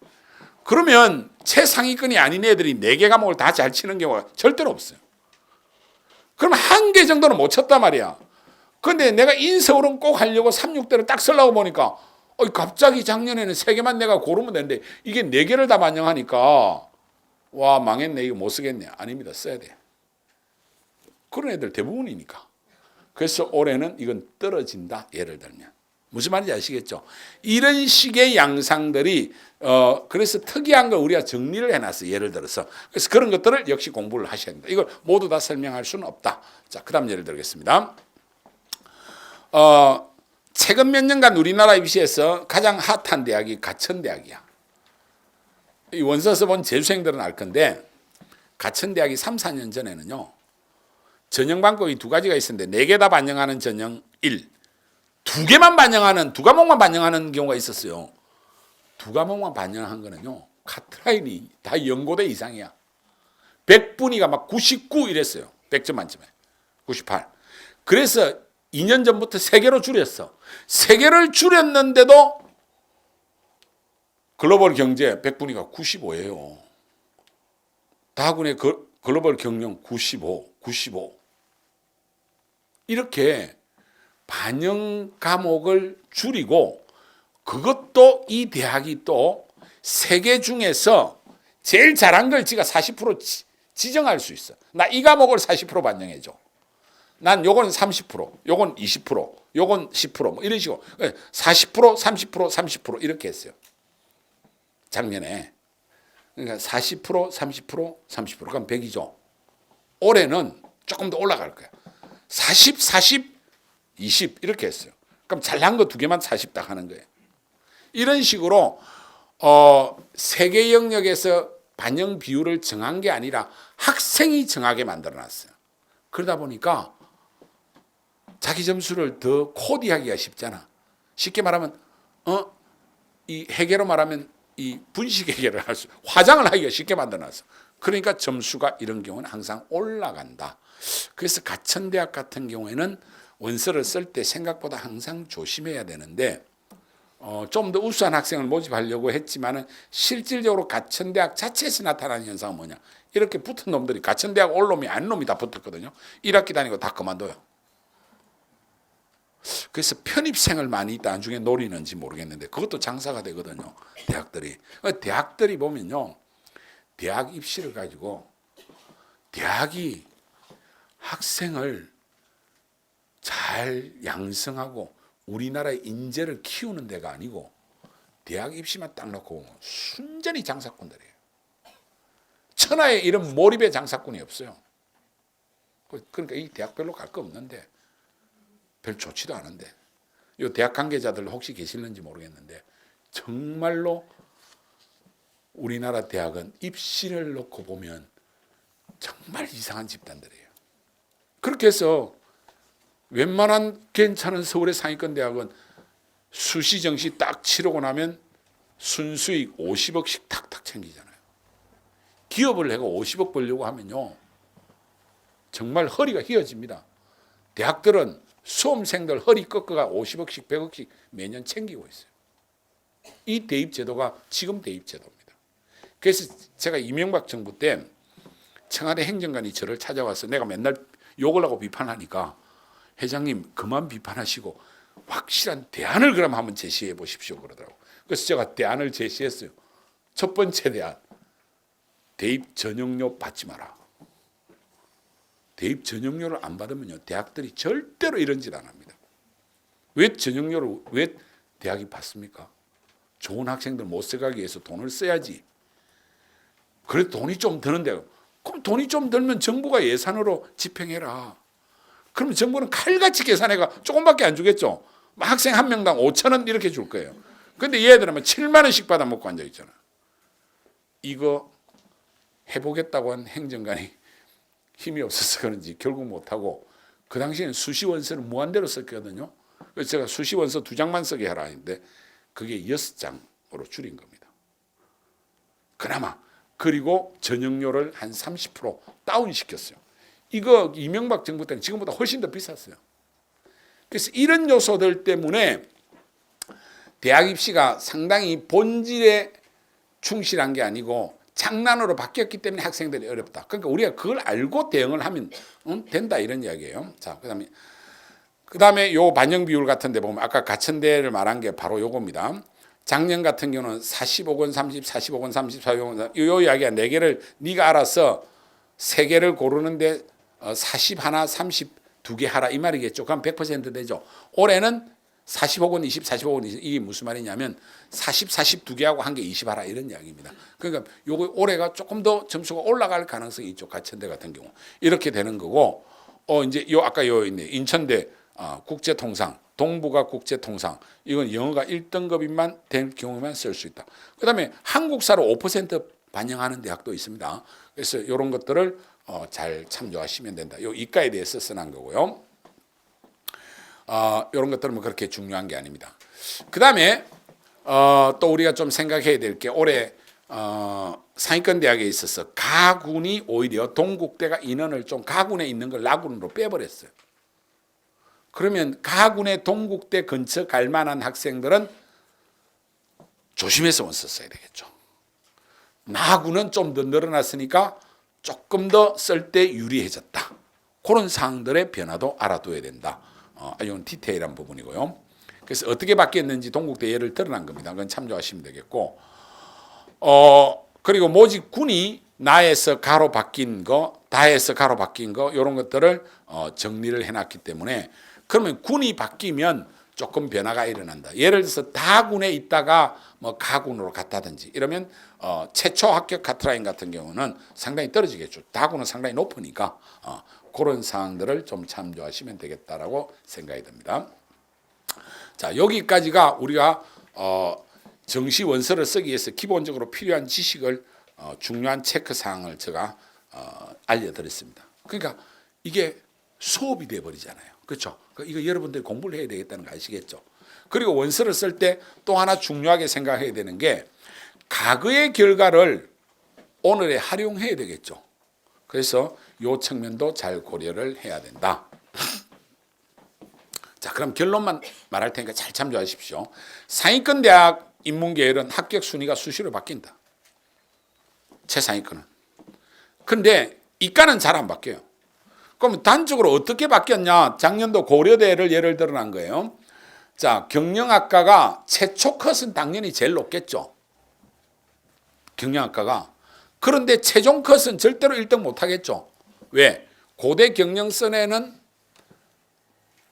그러면 최상위권이 아닌 애들이 4개 과목을 다 잘 치는 경우가 절대로 없어요. 그럼 1개 정도는 못 쳤단 말이야. 근데 내가 인서울은 꼭 하려고 3,6대를 딱 쓰려고 보니까 갑자기 작년에는 3개만 내가 고르면 되는데 이게 4개를 다 반영하니까 와, 망했네, 이거 못 쓰겠네. 아닙니다, 써야 돼. 그런 애들 대부분이니까. 그래서 올해는 이건 떨어진다, 예를 들면. 무슨 말인지 아시겠죠? 이런 식의 양상들이 그래서 특이한 걸 우리가 정리를 해놨어요. 예를 들어서. 그래서 그런 것들을 역시 공부를 하셔야 된다. 이걸 모두 다 설명할 수는 없다. 자, 그 다음 예를 들겠습니다. 최근 몇 년간 우리나라 입시에서 가장 핫한 대학이 가천대학이야. 이 원서 써본 재수생들은 알 건데, 가천대학이 3, 4년 전에는요, 전형 방법이 2가지가 있었는데 4개 다 반영하는 전형 1, 2개만 반영하는, 2과목만 반영하는 경우가 있었어요. 2과목만 반영한 거는요, 카트라인이 다 연고대 이상이야. 100분위가 막 99 이랬어요. 100점 만점에 98. 그래서 2년 전부터 3개로 줄였어. 3개를 줄였는데도 글로벌 경제 100분위가 95예요. 다학군의 글로벌 경영 95. 이렇게 반영 과목을 줄이고, 그것도 이 대학이 또 3개 중에서 제일 잘한 걸 지가 40% 지정할 수 있어. 나 이 과목을 40% 반영해줘. 난 요건 30%, 요건 20%, 요건 10%, 뭐 이런 식으로 40%, 30%, 30% 이렇게 했어요. 작년에. 그러니까 40%, 30%, 30%, 그럼 100이죠. 올해는 조금 더 올라갈 거야. 40, 40, 20 이렇게 했어요. 그럼 잘난 거 2개만 40 딱 하는 거예요. 이런 식으로 3개 영역에서 반영 비율을 정한 게 아니라 학생이 정하게 만들어놨어요. 그러다 보니까 자기 점수를 더 코디하기가 쉽잖아. 쉽게 말하면 이 회계로 말하면 이 분식 회계를 할 수, 화장을 하기가 쉽게 만들어놨어. 그러니까 점수가 이런 경우는 항상 올라간다. 그래서 가천대학 같은 경우에는 원서를 쓸 때 생각보다 항상 조심해야 되는데, 좀 더 우수한 학생을 모집하려고 했지만은 실질적으로 가천대학 자체에서 나타나는 현상은 뭐냐? 이렇게 붙은 놈들이 가천대학 올 놈이 아닌 놈이 다 붙었거든요. 1학기 다니고 다 그만둬요. 그래서 편입생을 많이 나중에 노리는지 모르겠는데 그것도 장사가 되거든요. 대학들이 보면요, 대학 입시를 가지고 대학이 학생을 잘 양성하고 우리나라의 인재를 키우는 데가 아니고 대학 입시만 딱 놓고 순전히 장사꾼들이에요. 천하에 이런 몰입의 장사꾼이 없어요. 그러니까 이 대학 별로 갈 거 없는데, 별 좋지도 않은데, 이 대학 관계자들 혹시 계실는지 모르겠는데 정말로 우리나라 대학은 입시를 놓고 보면 정말 이상한 집단들이에요. 그렇게 해서 웬만한 괜찮은 서울의 상위권 대학은 수시 정시 딱 치르고 나면 순수익 50억씩 탁탁 챙기잖아요. 기업을 해고 50억 벌려고 하면요, 정말 허리가 휘어집니다. 대학들은 수험생들 허리 꺾어가 50억씩 100억씩 매년 챙기고 있어요. 이 대입제도가 지금 대입제도입니다. 그래서 제가 이명박 정부 때 청와대 행정관이 저를 찾아와서 내가 맨날 욕을 하고 비판하니까, 회장님 그만 비판하시고 확실한 대안을 그럼 한번 제시해 보십시오 그러더라고요. 그래서 제가 대안을 제시했어요. 첫 번째 대안, 대입 전형료 받지 마라. 대입 전형료를 안 받으면요, 대학들이 절대로 이런 짓 안 합니다. 왜 전형료를 왜 대학이 받습니까? 좋은 학생들 못 써가기 위해서 돈을 써야지. 그래도 돈이 좀 드는데, 그럼 돈이 좀 들면 정부가 예산으로 집행해라. 그러면 정부는 칼같이 계산해가 조금밖에 안 주겠죠. 학생 한 명당 5,000원 이렇게 줄 거예요. 근데 얘들은 7만 원씩 받아 먹고 앉아 있잖아. 이거 해보겠다고 한 행정관이 힘이 없어서 그런지 결국 못하고, 그 당시에는 수시 원서를 무한대로 썼거든요. 그래서 제가 수시 원서 2장만 쓰게 하라 했는데 그게 6장으로 줄인 겁니다. 그나마. 그리고 전형료를 한 30% 다운시켰어요. 이거 이명박 정부 때는 지금보다 훨씬 더 비쌌어요. 그래서 이런 요소들 때문에 대학 입시가 상당히 본질에 충실한 게 아니고 장난으로 바뀌었기 때문에 학생들이 어렵다. 그러니까 우리가 그걸 알고 대응을 하면 된다, 이런 이야기예요. 자, 그다음에 요 반영 비율 같은 데 보면 아까 가천대를 말한 게 바로 요겁니다. 작년 같은 경우는 40억 원 30, 40억 원 30, 40억 원, 요 이야기가 4개를 네가 알아서 3개를 고르는데 40 하나 30 2개 하라 이 말이겠죠. 그럼 100% 되죠. 올해는 40억 원 20, 40억 원 20, 이게 무슨 말이냐면 40, 40 2개 하고 한 개 20 하라 이런 이야기입니다. 그러니까 요거 올해가 조금 더 점수가 올라갈 가능성이 있죠. 가천대 같은 경우. 이렇게 되는 거고, 이제 요 아까 요 있네. 인천대 국제통상, 동부가 국제통상, 이건 영어가 1등급인만 된 경우만 쓸 수 있다. 그다음에 한국사로 5% 반영하는 대학도 있습니다. 그래서 이런 것들을 잘 참조하시면 된다. 요 이과에 대해서 써난 거고요. 이런 것들은 뭐 그렇게 중요한 게 아닙니다. 그다음에 또 우리가 좀 생각해야 될 게 올해 상위권 대학에 있어서 가군이 오히려 동국대가 인원을 좀 가군에 있는 걸 나군으로 빼버렸어요. 그러면 가군의 동국대 근처 갈 만한 학생들은 조심해서 원서 써야 되겠죠. 나군은 좀 더 늘어났으니까 조금 더 쓸 때 유리해졌다. 그런 사항들의 변화도 알아둬야 된다. 이건 디테일한 부분이고요. 그래서 어떻게 바뀌었는지 동국대 예를 드러난 겁니다. 그건 참조하시면 되겠고, 그리고 모집 군이 나에서 가로 바뀐 거, 다에서 가로 바뀐 거, 이런 것들을 정리를 해놨기 때문에, 그러면 군이 바뀌면 조금 변화가 일어난다. 예를 들어서 다군에 있다가 뭐 가군으로 갔다든지 이러면 최초 합격 카트라인 같은 경우는 상당히 떨어지겠죠. 다군은 상당히 높으니까 그런 사항들을 좀 참조하시면 되겠다라고 생각이 듭니다. 자, 여기까지가 우리가 정시 원서를 쓰기 위해서 기본적으로 필요한 지식을 중요한 체크 사항을 제가 알려드렸습니다. 그러니까 이게 수업이 돼버리잖아요. 그렇죠? 이거 여러분들이 공부를 해야 되겠다는 거 아시겠죠? 그리고 원서를 쓸 때 또 하나 중요하게 생각해야 되는 게 과거의 결과를 오늘에 활용해야 되겠죠. 그래서 이 측면도 잘 고려를 해야 된다. 자, 그럼 결론만 말할 테니까 잘 참조하십시오. 상위권 대학 인문계열은 합격 순위가 수시로 바뀐다. 최상위권은. 근데 이과는 잘 안 바뀌어요. 그럼 단적으로 어떻게 바뀌었냐? 작년도 고려대를 예를 들어 난 거예요. 자, 경영학과가 최초 컷은 당연히 제일 높겠죠. 경영학과가. 그런데 최종 컷은 절대로 1등 못 하겠죠. 왜? 고대 경영선에는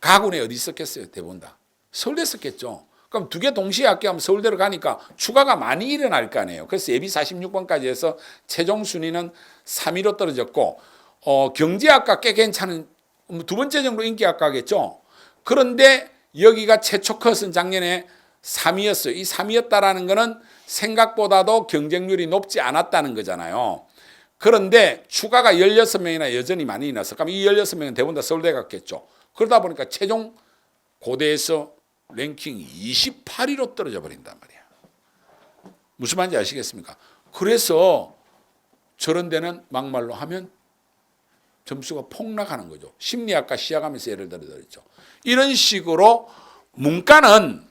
가군에 어디 있었겠어요? 대부분 다. 서울대 있었겠죠. 그럼 두 개 동시에 합격하면 서울대로 가니까 추가가 많이 일어날 거 아니에요. 그래서 예비 46번까지 해서 최종 순위는 3위로 떨어졌고, 경제학과 꽤 괜찮은 두 번째 정도 인기학과겠죠. 그런데 여기가 최초 컷은 작년에 3위였어요. 이 3위였다라는 거는 생각보다도 경쟁률이 높지 않았다는 거잖아요. 그런데 추가가 16명이나 여전히 많이 일어났어. 그럼 이 16명은 대부분 다 서울대 갔겠죠. 그러다 보니까 최종 고대에서 랭킹 28위로 떨어져 버린단 말이야. 무슨 말인지 아시겠습니까? 그래서 저런 데는 막말로 하면 점수가 폭락하는 거죠. 심리학과 시작하면서 예를 들었죠. 이런 식으로 문과는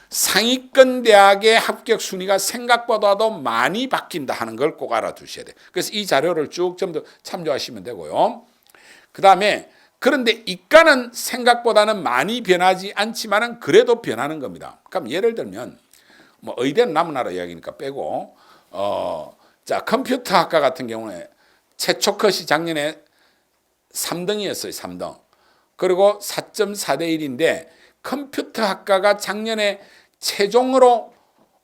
상위권 대학의 합격 순위가 생각보다도 많이 바뀐다 하는 걸 꼭 알아두셔야 돼요. 그래서 이 자료를 쭉 좀 더 참조하시면 되고요. 그 다음에 그런데 이과는 생각보다는 많이 변하지 않지만은 그래도 변하는 겁니다. 그럼 예를 들면 뭐 의대는 남은 나라 이야기니까 빼고 자, 컴퓨터학과 같은 경우에 최초 컷이 작년에 3등이었어요. 3등. 그리고 4.4대 1인데 컴퓨터학과가 작년에 최종으로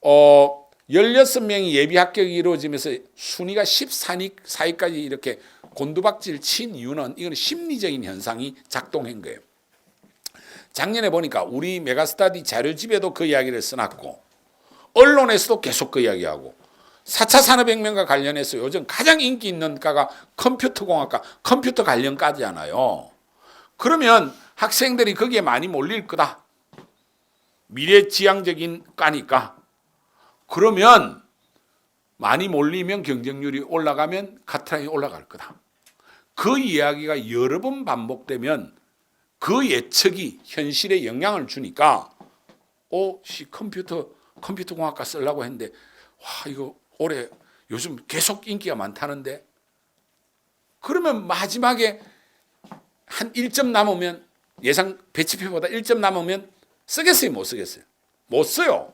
16명이 예비 합격이 이루어지면서 순위가 14위까지 이렇게 곤두박질 친 이유는 이건 심리적인 현상이 작동한 거예요. 작년에 보니까 우리 메가스터디 자료집에도 그 이야기를 써놨고 언론에서도 계속 그 이야기하고 4차 산업혁명과 관련해서 요즘 가장 인기 있는 과가 컴퓨터공학과, 컴퓨터 관련 과잖아요. 그러면 학생들이 거기에 많이 몰릴 거다. 미래지향적인 과니까. 그러면 많이 몰리면 경쟁률이 올라가면 카트라인이 올라갈 거다. 그 이야기가 여러 번 반복되면 그 예측이 현실에 영향을 주니까 컴퓨터공학과 쓰려고 했는데 와 이거 올해 요즘 계속 인기가 많다는데 그러면 마지막에 한 1점 남으면 예상 배치표보다 1점 남으면 쓰겠어요? 못 쓰겠어요? 못 써요.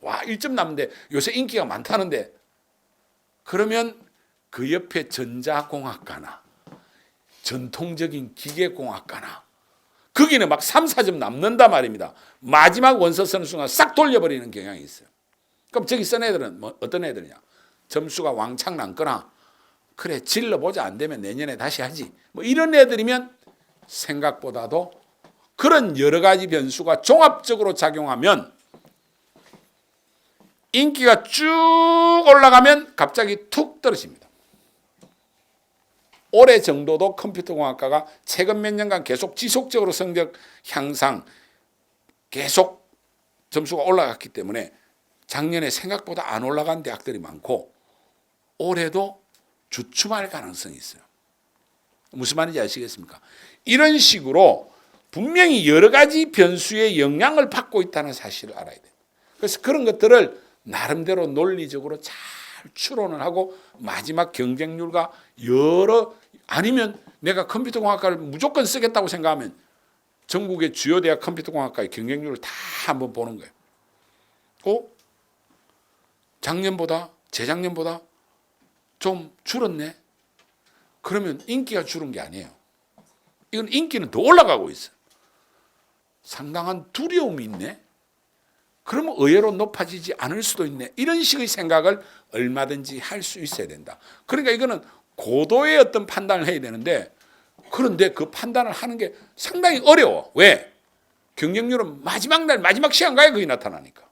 와 1점 남는데 요새 인기가 많다는데 그러면 그 옆에 전자공학과나 전통적인 기계공학과나 거기는 막 3, 4점 남는단 말입니다. 마지막 원서 쓰는 순간 싹 돌려버리는 경향이 있어요. 그럼 저기 쓴 애들은 어떤 애들이냐? 점수가 왕창 남거나 그래 질러보자 안 되면 내년에 다시 하지. 이런 애들이면 생각보다도 그런 여러 가지 변수가 종합적으로 작용하면 인기가 쭉 올라가면 갑자기 툭 떨어집니다. 올해 정도도 컴퓨터공학과가 최근 몇 년간 계속 지속적으로 성적 향상 계속 점수가 올라갔기 때문에 작년에 생각보다 안 올라간 대학들이 많고 올해도 주춤할 가능성이 있어요. 무슨 말인지 아시겠습니까? 이런 식으로 분명히 여러 가지 변수의 영향을 받고 있다는 사실을 알아야 돼요. 그래서 그런 것들을 나름대로 논리적으로 잘 추론을 하고 마지막 경쟁률과 아니면 내가 컴퓨터공학과를 무조건 쓰겠다고 생각하면 전국의 주요 대학 컴퓨터공학과의 경쟁률을 다 한번 보는 거예요. 작년보다 재작년보다 좀 줄었네. 그러면 인기가 줄은 게 아니에요. 이건 인기는 더 올라가고 있어요. 상당한 두려움이 있네. 그러면 의외로 높아지지 않을 수도 있네. 이런 식의 생각을 얼마든지 할 수 있어야 된다. 그러니까 이거는 고도의 어떤 판단을 해야 되는데 그런데 그 판단을 하는 게 상당히 어려워. 왜? 경쟁률은 마지막 날 마지막 시간가에 거기 나타나니까.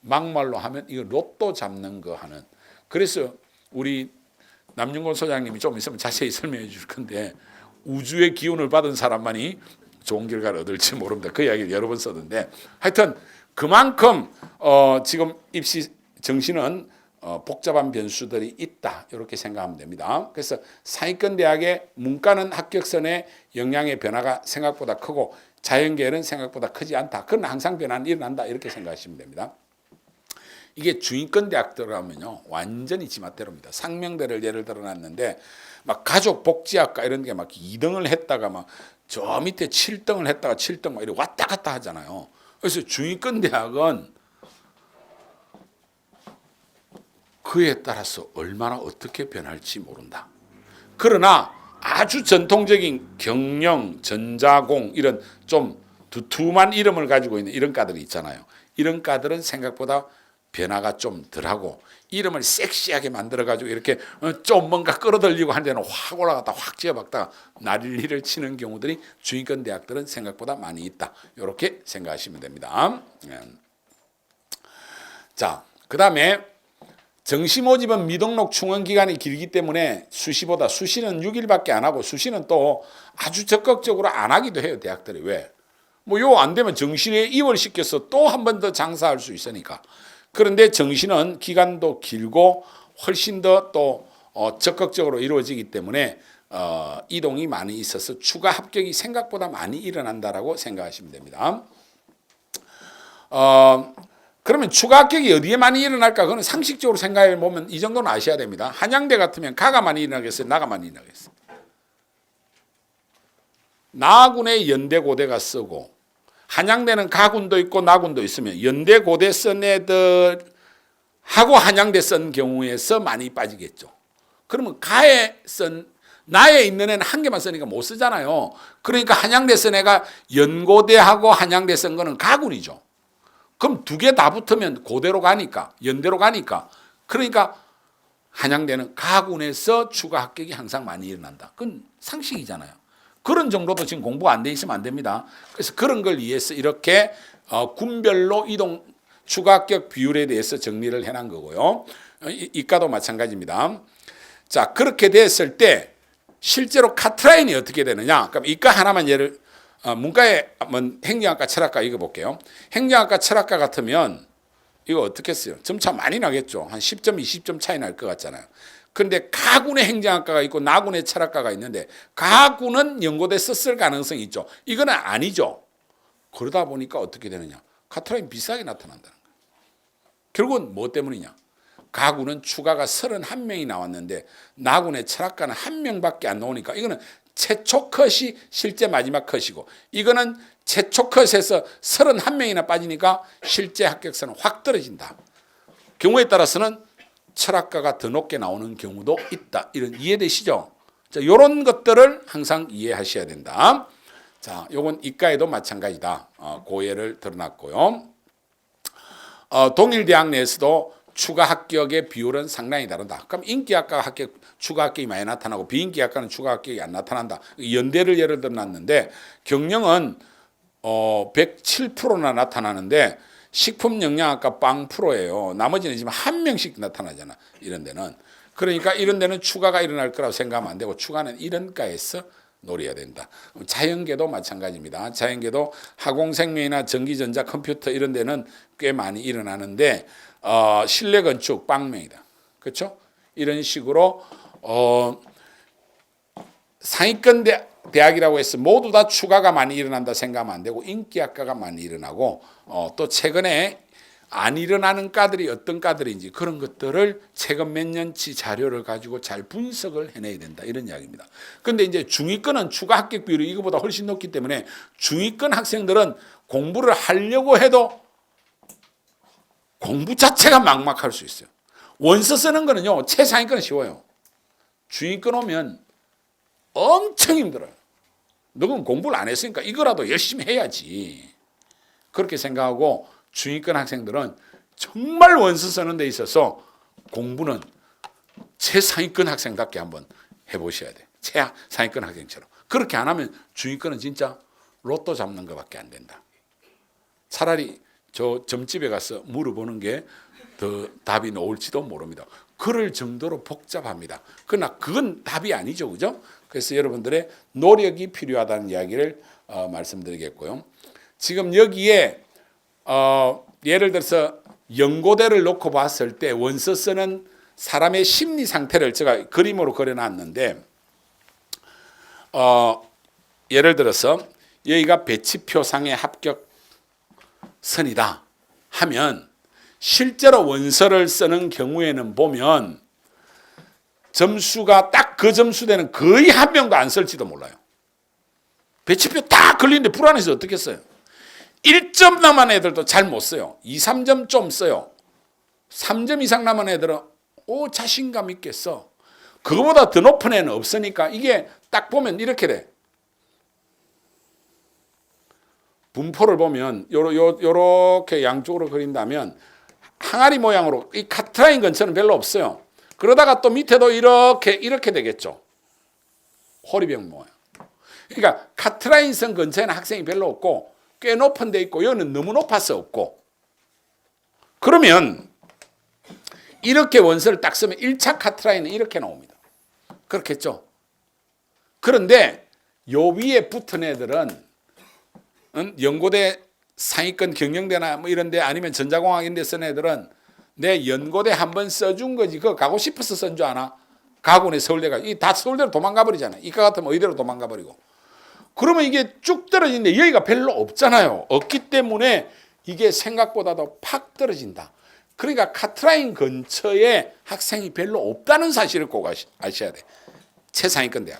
막말로 하면 이거 로또 잡는 거 하는. 그래서 우리 남윤건 소장님이 좀 있으면 자세히 설명해 줄 건데 우주의 기운을 받은 사람만이 좋은 결과를 얻을지 모릅니다. 그 이야기를 여러 번 썼는데 하여튼 그만큼 지금 입시 정시는 복잡한 변수들이 있다 이렇게 생각하면 됩니다. 그래서 상위권 대학의 문과는 합격선의 영향의 변화가 생각보다 크고 자연계열은 생각보다 크지 않다. 그건 항상 변화는 일어난다 이렇게 생각하시면 됩니다. 이게 중위권 대학들하면요 완전히 지맛대로입니다. 상명대를 예를 들어 놨는데 막 가족복지학과 이런 게 막 2등을 했다가 막 저 밑에 7등을 했다가 7등 막 이렇게 왔다 갔다 하잖아요. 그래서 중위권 대학은 그에 따라서 얼마나 어떻게 변할지 모른다. 그러나 아주 전통적인 경영, 전자공 이런 좀 두툼한 이름을 가지고 있는 이런 과들이 있잖아요. 이런 과들은 생각보다 변화가 좀 덜하고 이름을 섹시하게 만들어가지고 이렇게 좀 뭔가 끌어들이고 한 데는 확 올라갔다 확 지어박다가 난리를 치는 경우들이 중위권 대학들은 생각보다 많이 있다. 이렇게 생각하시면 됩니다. 자, 그 다음에 정시 모집은 미등록 충원 기간이 길기 때문에 수시는 6일밖에 안 하고 수시는 또 아주 적극적으로 안 하기도 해요. 대학들이. 왜? 요 안 되면 정시에 이월시켜서 또 한 번 더 장사할 수 있으니까. 그런데 정시는 기간도 길고 훨씬 더 또 적극적으로 이루어지기 때문에 이동이 많이 있어서 추가 합격이 생각보다 많이 일어난다라고 생각하시면 됩니다. 그러면 추가 합격이 어디에 많이 일어날까? 그건 상식적으로 생각해 보면 이 정도는 아셔야 됩니다. 한양대 같으면 가가 많이 일어나겠어요? 나가 많이 일어나겠어요? 나군에 연대고대가 쓰고 한양대는 가군도 있고 나군도 있으면 연대고대 쓴 애들하고 한양대 쓴 경우에서 많이 빠지겠죠. 그러면 나에 있는 애는 한 개만 쓰니까 못 쓰잖아요. 그러니까 한양대 쓴 애가 연고대하고 한양대 쓴 거는 가군이죠. 그럼 두 개 다 붙으면 고대로 가니까 연대로 가니까 그러니까 한양대는 가군에서 추가 합격이 항상 많이 일어난다. 그건 상식이잖아요. 그런 정도도 지금 공부가 안 돼 있으면 안 됩니다. 그래서 그런 걸 위해서 이렇게 군별로 이동 추가 합격 비율에 대해서 정리를 해놓은 거고요. 이과도 마찬가지입니다. 자, 그렇게 됐을 때 실제로 카트라인이 어떻게 되느냐? 그럼 이과 하나만 예를 문과에 한번 행정학과 철학과 읽어볼게요. 행정학과 철학과 같으면 이거 어떻게 했어요? 점차 많이 나겠죠. 한 10점, 20점 차이 날 것 같잖아요. 그런데 가군의 행정학과가 있고 나군의 철학과가 있는데 가군은 연고대 썼을 가능성이 있죠. 이거는 아니죠. 그러다 보니까 어떻게 되느냐? 카트라인 비슷하게 나타난다는 거예요. 결국은 뭐 때문이냐? 가군은 추가가 31명이 나왔는데 나군의 철학과는 1명밖에 안 나오니까 이거는 최초 컷이 실제 마지막 컷이고 이거는 최초 컷에서 31명이나 빠지니까 실제 합격선은 확 떨어진다. 경우에 따라서는 철학과가 더 높게 나오는 경우도 있다. 이런 이해되시죠? 자, 이런 것들을 항상 이해하셔야 된다. 자, 요건 이과에도 마찬가지다. 고예를 드러났고요. 동일 대학 내에서도 추가 합격의 비율은 상당히 다르다. 그럼 인기학과가 추가 합격이 많이 나타나고 비인기학과는 추가 합격이 안 나타난다. 연대를 예를 들어놨는데 경영은 107%나 나타나는데 식품영양학과 0%예요. 나머지는 지금 한 명씩 나타나잖아. 이런 데는. 그러니까 이런 데는 추가가 일어날 거라고 생각하면 안 되고 추가는 이런 과에서 노려야 된다. 자연계도 마찬가지입니다. 자연계도 화공생명이나 전기전자 컴퓨터 이런 데는 꽤 많이 일어나는데 실내건축 0명이다. 그렇죠? 이런 식으로 상위권 대학이라고 해서 모두 다 추가가 많이 일어난다 생각하면 안 되고 인기학과가 많이 일어나고 또 최근에 안 일어나는 과들이 어떤 과들인지 그런 것들을 최근 몇 년치 자료를 가지고 잘 분석을 해내야 된다 이런 이야기입니다. 그런데 이제 중위권은 추가 합격 비율이 이거보다 훨씬 높기 때문에 중위권 학생들은 공부를 하려고 해도 공부 자체가 막막할 수 있어요. 원서 쓰는 거는요 최상위권은 쉬워요. 중위권 오면 엄청 힘들어요. 너는 공부를 안 했으니까 이거라도 열심히 해야지. 그렇게 생각하고 중위권 학생들은 정말 원서 쓰는 데 있어서 공부는 최상위권 학생답게 한번 해보셔야 돼. 최상위권 학생처럼. 그렇게 안 하면 중위권은 진짜 로또 잡는 것밖에 안 된다. 차라리 저 점집에 가서 물어보는 게 더 답이 나올지도 모릅니다. 그럴 정도로 복잡합니다. 그러나 그건 답이 아니죠. 그죠? 그래서 여러분들의 노력이 필요하다는 이야기를 말씀드리겠고요. 지금 여기에 예를 들어서 연고대를 놓고 봤을 때 원서 쓰는 사람의 심리 상태를 제가 그림으로 그려놨는데 예를 들어서 여기가 배치표상의 합격선이다 하면 실제로 원서를 쓰는 경우에는 보면 점수가 딱 그 점수대는 거의 한 명도 안 쓸지도 몰라요. 배치표 딱 걸리는데 불안해서 어떻게 써요? 1점 남은 애들도 잘 못 써요. 2, 3점 좀 써요. 3점 이상 남은 애들은 자신감 있게 써. 그거보다 더 높은 애는 없으니까 이게 딱 보면 이렇게 돼. 분포를 보면 요렇게 양쪽으로 그린다면 항아리 모양으로 이 카트라인 근처는 별로 없어요. 그러다가 또 밑에도 이렇게 되겠죠. 호리병 모양. 그러니까 카트라인선 근처에는 학생이 별로 없고 꽤 높은 데 있고 여기는 너무 높아서 없고 그러면 이렇게 원서를 딱 쓰면 1차 카트라인은 이렇게 나옵니다. 그렇겠죠. 그런데 요 위에 붙은 애들은 연고대 상위권 경영대나 뭐 이런 데 아니면 전자공학 이런 데 쓴 애들은 내 연고대 한번 써준 거지 그거 가고 싶어서 쓴 줄 아나? 가군에 서울대가 다 서울대로 도망가 버리잖아요. 이과 같으면 의대로 도망가 버리고 그러면 이게 쭉 떨어지는데 여기가 별로 없잖아요. 없기 때문에 이게 생각보다도 팍 떨어진다. 그러니까 카트라인 근처에 학생이 별로 없다는 사실을 꼭 아셔야 돼. 최상위권 대학.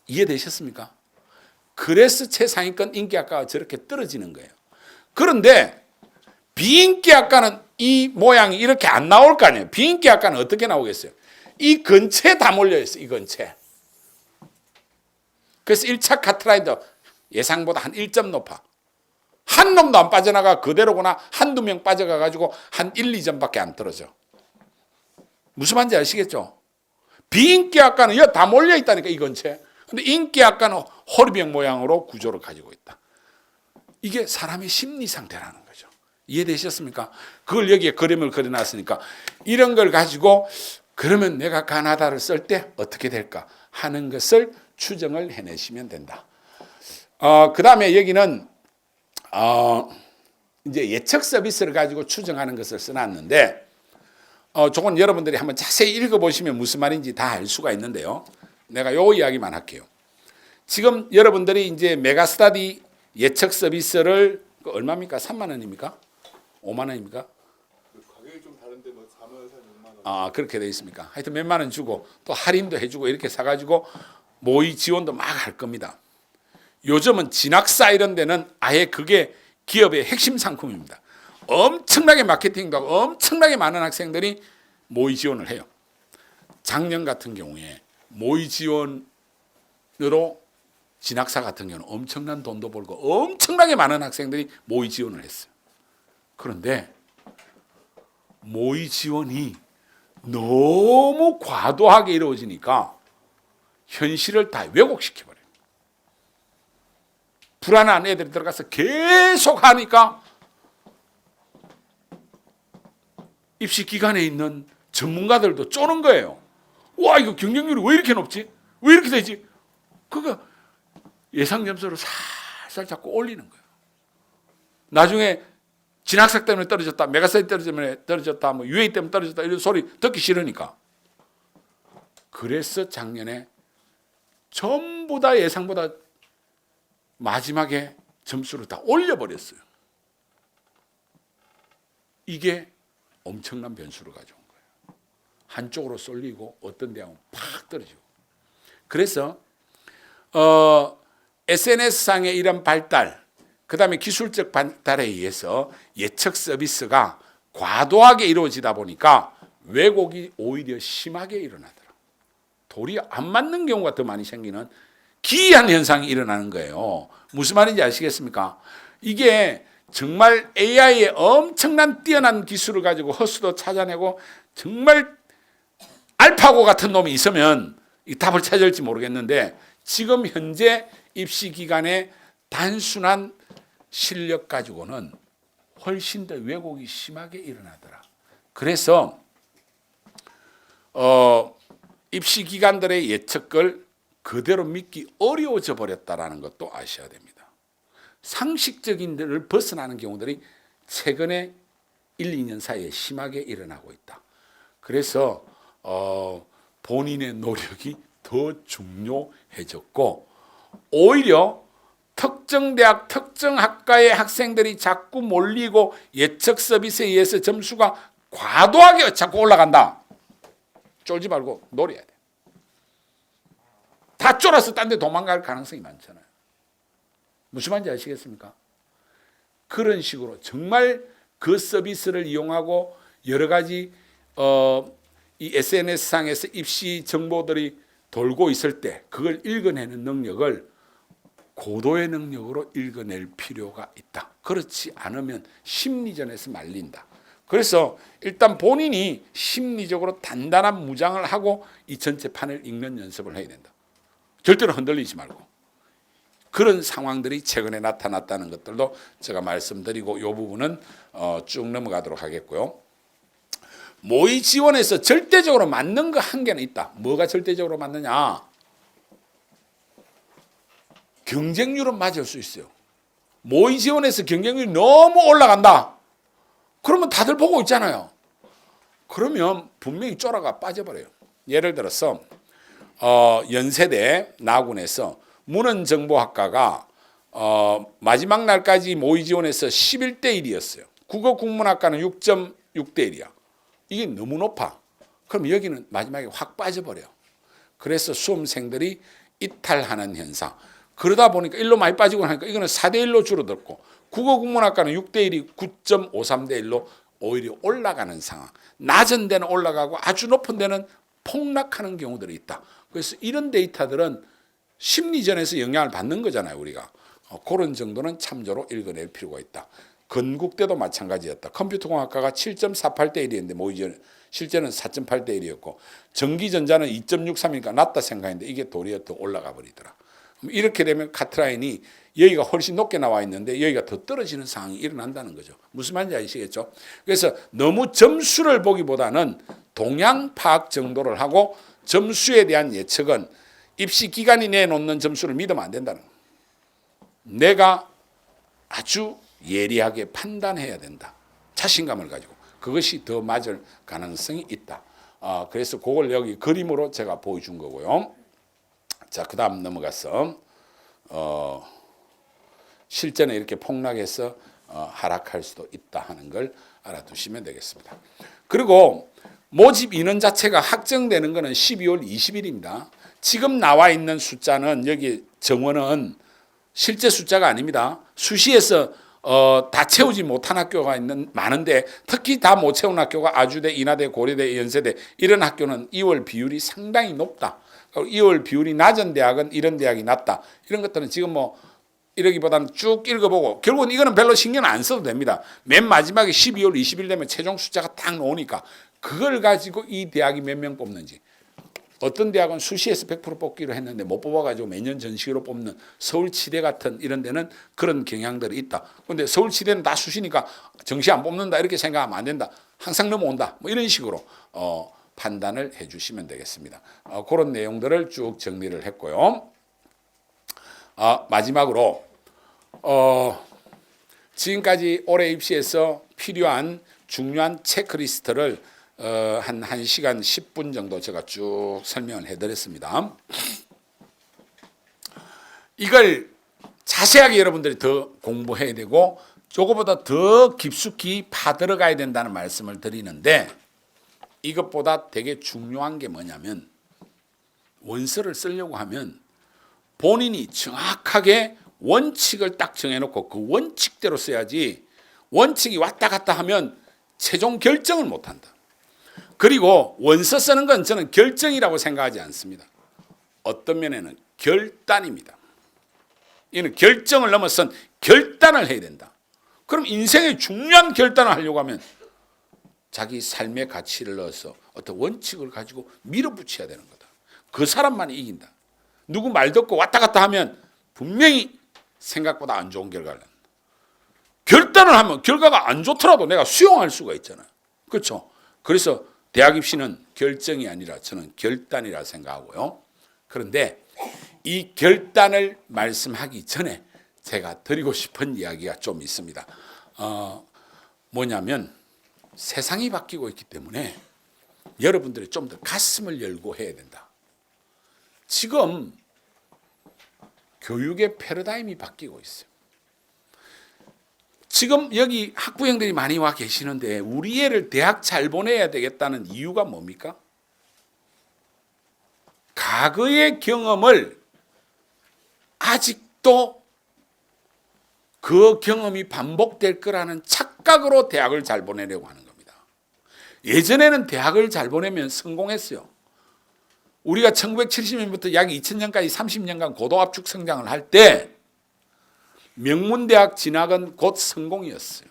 이해되셨습니까? 그래서 최상위권 인기학과가 저렇게 떨어지는 거예요. 그런데 비인기학과는 이 모양이 이렇게 안 나올 거 아니에요. 비인기학과는 어떻게 나오겠어요? 이 근처에 다 몰려있어요. 이 근처에. 그래서 1차 카트라인도 예상보다 한 1점 높아. 한 놈도 안 빠져나가 그대로구나. 한두 명 빠져가가지고 한 1, 2점밖에 안 떨어져. 무슨 말인지 아시겠죠? 비인기학과는 다 몰려 있다니까, 이 근처에. 근데 인기학과는 호리병 모양으로 구조를 가지고 있다. 이게 사람의 심리 상태라는 거죠. 이해되셨습니까? 그걸 여기에 그림을 그려놨으니까 이런 걸 가지고 그러면 내가 가나다를 쓸 때 어떻게 될까 하는 것을 추정을 해내시면 된다. 그 다음에 여기는 이제 예측 서비스를 가지고 추정하는 것을 써놨는데 조금 여러분들이 한번 자세히 읽어보시면 무슨 말인지 다 알 수가 있는데요. 내가 요 이야기만 할게요. 지금 여러분들이 이제 메가스터디 예측 서비스를 얼마입니까? 3만 원입니까? 5만 원입니까? 가격이 좀 다른데 뭐 4만 원에서 6만 원. 그렇게 돼 있습니까? 하여튼 몇만 원 주고 또 할인도 해주고 이렇게 사가지고 모의 지원도 막 할 겁니다. 요즘은 진학사 이런 데는 아예 그게 기업의 핵심 상품입니다. 엄청나게 마케팅도 하고 엄청나게 많은 학생들이 모의 지원을 해요. 작년 같은 경우에 모의 지원으로 진학사 같은 경우는 엄청난 돈도 벌고 엄청나게 많은 학생들이 모의 지원을 했어요. 그런데 모의 지원이 너무 과도하게 이루어지니까 현실을 다 왜곡시켜버려요. 불안한 애들이 들어가서 계속 하니까 입시 기관에 있는 전문가들도 쪼는 거예요. 와, 이거 경쟁률이 왜 이렇게 높지? 왜 이렇게 되지? 그거 예상 점수를 살살 자꾸 올리는 거예요. 나중에 진학사 때문에 떨어졌다, 메가스터디 때문에 떨어졌다, 뭐 UA 때문에 떨어졌다 이런 소리 듣기 싫으니까. 그래서 작년에 전부 다 예상보다 마지막에 점수를 다 올려버렸어요. 이게 엄청난 변수를 가져온 거예요. 한쪽으로 쏠리고 어떤 대학은 팍 떨어지고. 그래서 SNS상의 이런 발달, 그 다음에 기술적 발달에 의해서 예측 서비스가 과도하게 이루어지다 보니까 왜곡이 오히려 심하게 일어나더라. 도리어 안 맞는 경우가 더 많이 생기는 기이한 현상이 일어나는 거예요. 무슨 말인지 아시겠습니까? 이게 정말 AI의 엄청난 뛰어난 기술을 가지고 허수도 찾아내고 정말 알파고 같은 놈이 있으면 이 답을 찾을지 모르겠는데 지금 현재 입시 기간의 단순한 실력 가지고는 훨씬 더 왜곡이 심하게 일어나더라. 그래서 입시 기관들의 예측을 그대로 믿기 어려워져 버렸다라는 것도 아셔야 됩니다. 상식적인 데를 벗어나는 경우들이 최근에 1, 2년 사이에 심하게 일어나고 있다. 그래서 본인의 노력이 더 중요해졌고 오히려 특정 대학, 특정 학과의 학생들이 자꾸 몰리고 예측 서비스에 의해서 점수가 과도하게 자꾸 올라간다. 쫄지 말고 노려야 돼. 다 쫄아서 딴 데 도망갈 가능성이 많잖아요. 무슨 말인지 아시겠습니까? 그런 식으로 정말 그 서비스를 이용하고 여러 가지 이 SNS상에서 입시 정보들이 돌고 있을 때 그걸 읽어내는 능력을 고도의 능력으로 읽어낼 필요가 있다. 그렇지 않으면 심리전에서 말린다. 그래서 일단 본인이 심리적으로 단단한 무장을 하고 이 전체 판을 읽는 연습을 해야 된다. 절대로 흔들리지 말고. 그런 상황들이 최근에 나타났다는 것들도 제가 말씀드리고 이 부분은 쭉 넘어가도록 하겠고요. 모의 지원에서 절대적으로 맞는 거 한 개는 있다. 뭐가 절대적으로 맞느냐? 경쟁률은 맞을 수 있어요. 모의 지원에서 경쟁률이 너무 올라간다. 그러면 다들 보고 있잖아요. 그러면 분명히 쫄아가 빠져버려요. 예를 들어서 연세대 나군에서 문헌정보학과가 마지막 날까지 모의 지원에서 11대 1이었어요. 국어국문학과는 6.6대 1이야. 이게 너무 높아. 그럼 여기는 마지막에 확 빠져버려. 그래서 수험생들이 이탈하는 현상. 그러다 보니까 1로 많이 빠지고 하니까 이거는 4대 1로 줄어들고 국어국문학과는 6대 1이 9.53대 1로 오히려 올라가는 상황. 낮은 데는 올라가고 아주 높은 데는 폭락하는 경우들이 있다. 그래서 이런 데이터들은 심리전에서 영향을 받는 거잖아요, 우리가. 그런 정도는 참조로 읽어낼 필요가 있다. 건국대도 마찬가지였다. 컴퓨터공학과가 7.48대 1이었는데 뭐 이제 실제는 4.8대 1이었고 전기전자는 2.63이니까 낮다 생각했는데 이게 도리어 더 올라가 버리더라. 이렇게 되면 카트라인이 여기가 훨씬 높게 나와 있는데 여기가 더 떨어지는 상황이 일어난다는 거죠. 무슨 말인지 아시겠죠? 그래서 너무 점수를 보기보다는 동향 파악 정도를 하고 점수에 대한 예측은 입시 기관이 내놓는 점수를 믿으면 안 된다는 거예요. 내가 아주 예리하게 판단해야 된다. 자신감을 가지고. 그것이 더 맞을 가능성이 있다. 그래서 그걸 여기 그림으로 제가 보여준 거고요. 자, 그 다음 넘어가서 실제는 이렇게 폭락해서 하락할 수도 있다 하는 걸 알아두시면 되겠습니다. 그리고 모집 인원 자체가 확정되는 것은 12월 20일입니다. 지금 나와 있는 숫자는 여기 정원은 실제 숫자가 아닙니다. 수시에서 다 채우지 못한 학교가 많은데 특히 다 못 채운 학교가 아주대, 인하대, 고려대, 연세대 이런 학교는 2월 비율이 상당히 높다. 2월 비율이 낮은 대학은 이런 대학이 낮다. 이런 것들은 지금 뭐 이러기보다는 쭉 읽어보고 결국은 이거는 별로 신경 안 써도 됩니다. 맨 마지막에 12월 20일 되면 최종 숫자가 딱 나오니까 그걸 가지고 이 대학이 몇 명 뽑는지. 어떤 대학은 수시에서 100% 뽑기로 했는데 못 뽑아가지고 매년 전시로 뽑는 서울치대 같은 이런 데는 그런 경향들이 있다. 그런데 서울치대는 다 수시니까 정시 안 뽑는다 이렇게 생각하면 안 된다. 항상 넘어온다. 뭐 이런 식으로 판단을 해주시면 되겠습니다. 그런 내용들을 쭉 정리를 했고요. 마지막으로 지금까지 올해 입시에서 필요한 중요한 체크리스트를 한 1시간 10분 정도 제가 쭉 설명을 해드렸습니다. 이걸 자세하게 여러분들이 더 공부해야 되고 저거보다 더 깊숙이 파들어가야 된다는 말씀을 드리는데 이것보다 되게 중요한 게 뭐냐면 원서를 쓰려고 하면 본인이 정확하게 원칙을 딱 정해놓고 그 원칙대로 써야지 원칙이 왔다 갔다 하면 최종 결정을 못한다. 그리고 원서 쓰는 건 저는 결정이라고 생각하지 않습니다. 어떤 면에는 결단입니다. 이는 결정을 넘어선 결단을 해야 된다. 그럼 인생의 중요한 결단을 하려고 하면 자기 삶의 가치를 넣어서 어떤 원칙을 가지고 밀어붙여야 되는 거다. 그 사람만이 이긴다. 누구 말 듣고 왔다 갔다 하면 분명히 생각보다 안 좋은 결과를 낸다. 결단을 하면 결과가 안 좋더라도 내가 수용할 수가 있잖아요. 그렇죠? 그래서 대학 입시는 결정이 아니라 저는 결단이라 생각하고요. 그런데 이 결단을 말씀하기 전에 제가 드리고 싶은 이야기가 좀 있습니다. 뭐냐면 세상이 바뀌고 있기 때문에 여러분들이 좀 더 가슴을 열고 해야 된다. 지금 교육의 패러다임이 바뀌고 있어요. 지금 여기 학부형들이 많이 와 계시는데 우리 애를 대학 잘 보내야 되겠다는 이유가 뭡니까? 과거의 경험을 아직도 그 경험이 반복될 거라는 착각으로 대학을 잘 보내려고 하는 겁니다. 예전에는 대학을 잘 보내면 성공했어요. 우리가 1970년부터 약 2000년까지 30년간 고도압축 성장을 할 때 명문대학 진학은 곧 성공이었어요.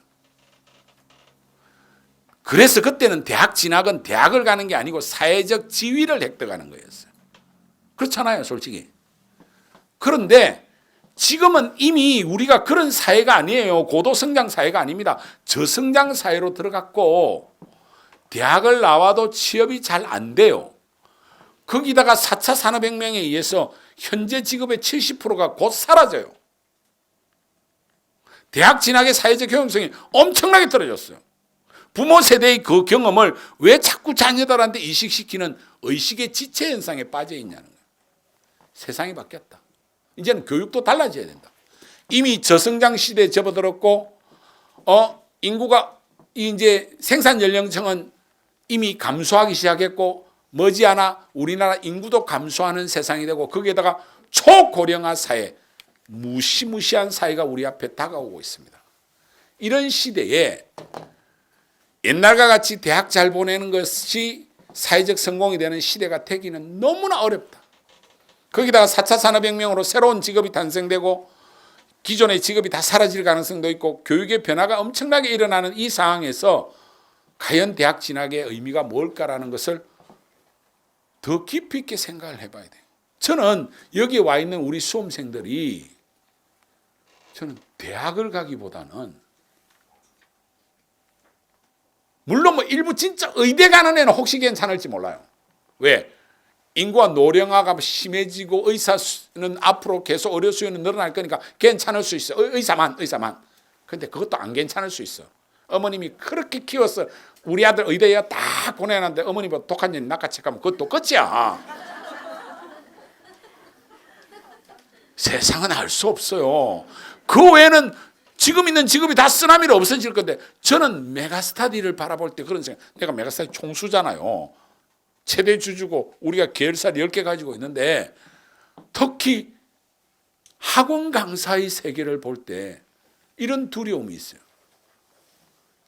그래서 그때는 대학 진학은 대학을 가는 게 아니고 사회적 지위를 획득하는 거였어요. 그렇잖아요, 솔직히. 그런데 지금은 이미 우리가 그런 사회가 아니에요. 고도성장 사회가 아닙니다. 저성장 사회로 들어갔고 대학을 나와도 취업이 잘 안 돼요. 거기다가 4차 산업혁명에 의해서 현재 직업의 70%가 곧 사라져요. 대학 진학의 사회적 효용성이 엄청나게 떨어졌어요. 부모 세대의 그 경험을 왜 자꾸 자녀들한테 이식시키는 의식의 지체 현상에 빠져 있냐는 거예요. 세상이 바뀌었다. 이제는 교육도 달라져야 된다. 이미 저성장 시대에 접어들었고, 인구가 이제 생산 연령층은 이미 감소하기 시작했고, 머지않아 우리나라 인구도 감소하는 세상이 되고 거기에다가 초고령화 사회, 무시무시한 사회가 우리 앞에 다가오고 있습니다. 이런 시대에 옛날과 같이 대학 잘 보내는 것이 사회적 성공이 되는 시대가 되기는 너무나 어렵다. 거기다가 4차 산업혁명으로 새로운 직업이 탄생되고 기존의 직업이 다 사라질 가능성도 있고 교육의 변화가 엄청나게 일어나는 이 상황에서 과연 대학 진학의 의미가 뭘까라는 것을 더 깊이 있게 생각을 해봐야 돼요. 저는 여기에 와 있는 우리 수험생들이 저는 대학을 가기보다는 물론 뭐 일부 진짜 의대 가는 애는 혹시 괜찮을지 몰라요. 왜? 인구가 노령화가 심해지고 의사는 앞으로 계속 의료 수요는 늘어날 거니까 괜찮을 수 있어. 의사만. 근데 그것도 안 괜찮을 수 있어. 어머님이 그렇게 키워서 우리 아들 의대에 딱 보내놨는데 어머님보다 독한 년이 낚아채가면 그것도 끝이야. 세상은 알 수 없어요. 그 외에는 지금 있는 직업이 다 쓰나미로 없어질 건데 저는 메가스터디를 바라볼 때 그런 생각. 내가 메가스터디 총수잖아요. 최대 주주고 우리가 계열사 10개 가지고 있는데 특히 학원 강사의 세계를 볼 때 이런 두려움이 있어요.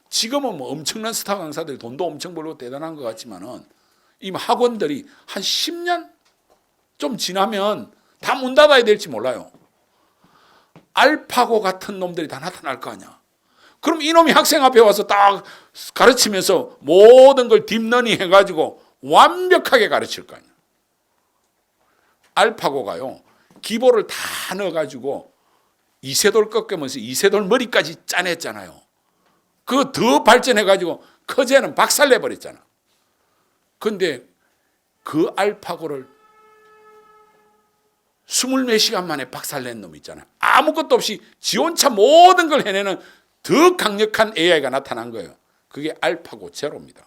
지금은 뭐 엄청난 스타 강사들 돈도 엄청 벌고 대단한 것 같지만은 이 학원들이 한 10년 좀 지나면 다 문 닫아야 될지 몰라요. 알파고 같은 놈들이 다 나타날 거 아니야. 그럼 이놈이 학생 앞에 와서 딱 가르치면서 모든 걸 딥러닝 해가지고 완벽하게 가르칠 거 아니야. 알파고가요, 기보를 다 넣어가지고 이세돌 꺾으면서 이세돌 머리까지 짜냈잖아요. 그거 더 발전해가지고 커제는 박살내버렸잖아. 근데 그 알파고를 20몇 시간 만에 박살낸 놈 있잖아요. 아무것도 없이 지 혼자 모든 걸 해내는 더 강력한 AI가 나타난 거예요. 그게 알파고 제로입니다.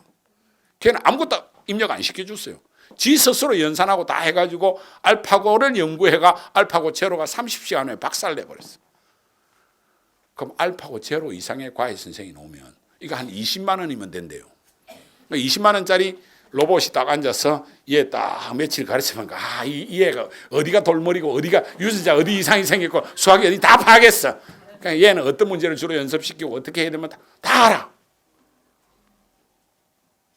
걔는 아무것도 입력 안 시켜줬어요. 지 스스로 연산하고 다 해가지고 알파고를 연구해가 알파고 제로가 30시간 후에 박살내버렸어요. 그럼 알파고 제로 이상의 과외 선생이 나오면 이거 한 20만 원이면 된대요. 20만 원짜리 로봇이 딱 앉아서 얘 딱 며칠 가르치면 이 애가 어디가 돌머리고 어디가 유전자 어디 이상이 생겼고 수학이 어디 다 파악했어. 그러니까 얘는 어떤 문제를 주로 연습시키고 어떻게 해야 되면 다 알아.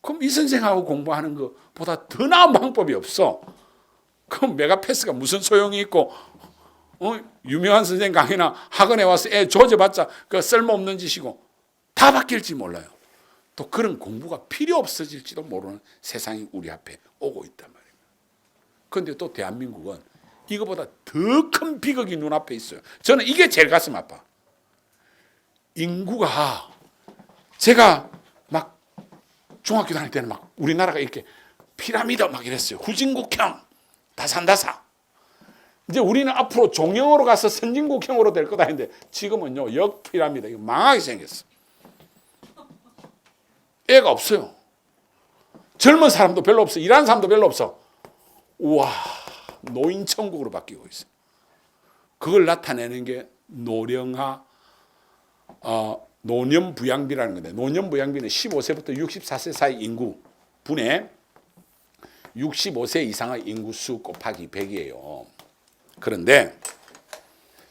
그럼 이 선생하고 공부하는 것보다 더 나은 방법이 없어. 그럼 메가패스가 무슨 소용이 있고 유명한 선생 강의나 학원에 와서 애 조져봤자 그 쓸모없는 짓이고 다 바뀔지 몰라요. 또 그런 공부가 필요 없어질지도 모르는 세상이 우리 앞에 오고 있단 말이에요. 그런데 또 대한민국은 이거보다 더 큰 비극이 눈앞에 있어요. 저는 이게 제일 가슴 아파. 인구가 제가 막 중학교 다닐 때는 막 우리나라가 이렇게 피라미드 막 이랬어요. 후진국형, 다산다사. 이제 우리는 앞으로 종형으로 가서 선진국형으로 될 거다 했는데 지금은요 역피라미드 이거 망하게 생겼어. 애가 없어요. 젊은 사람도 별로 없어. 일하는 사람도 별로 없어. 우와, 노인천국으로 바뀌고 있어. 그걸 나타내는 게 노령화, 노년부양비라는 건데 노년부양비는 15세부터 64세 사이 인구 분의 65세 이상의 인구수 곱하기 100이에요. 그런데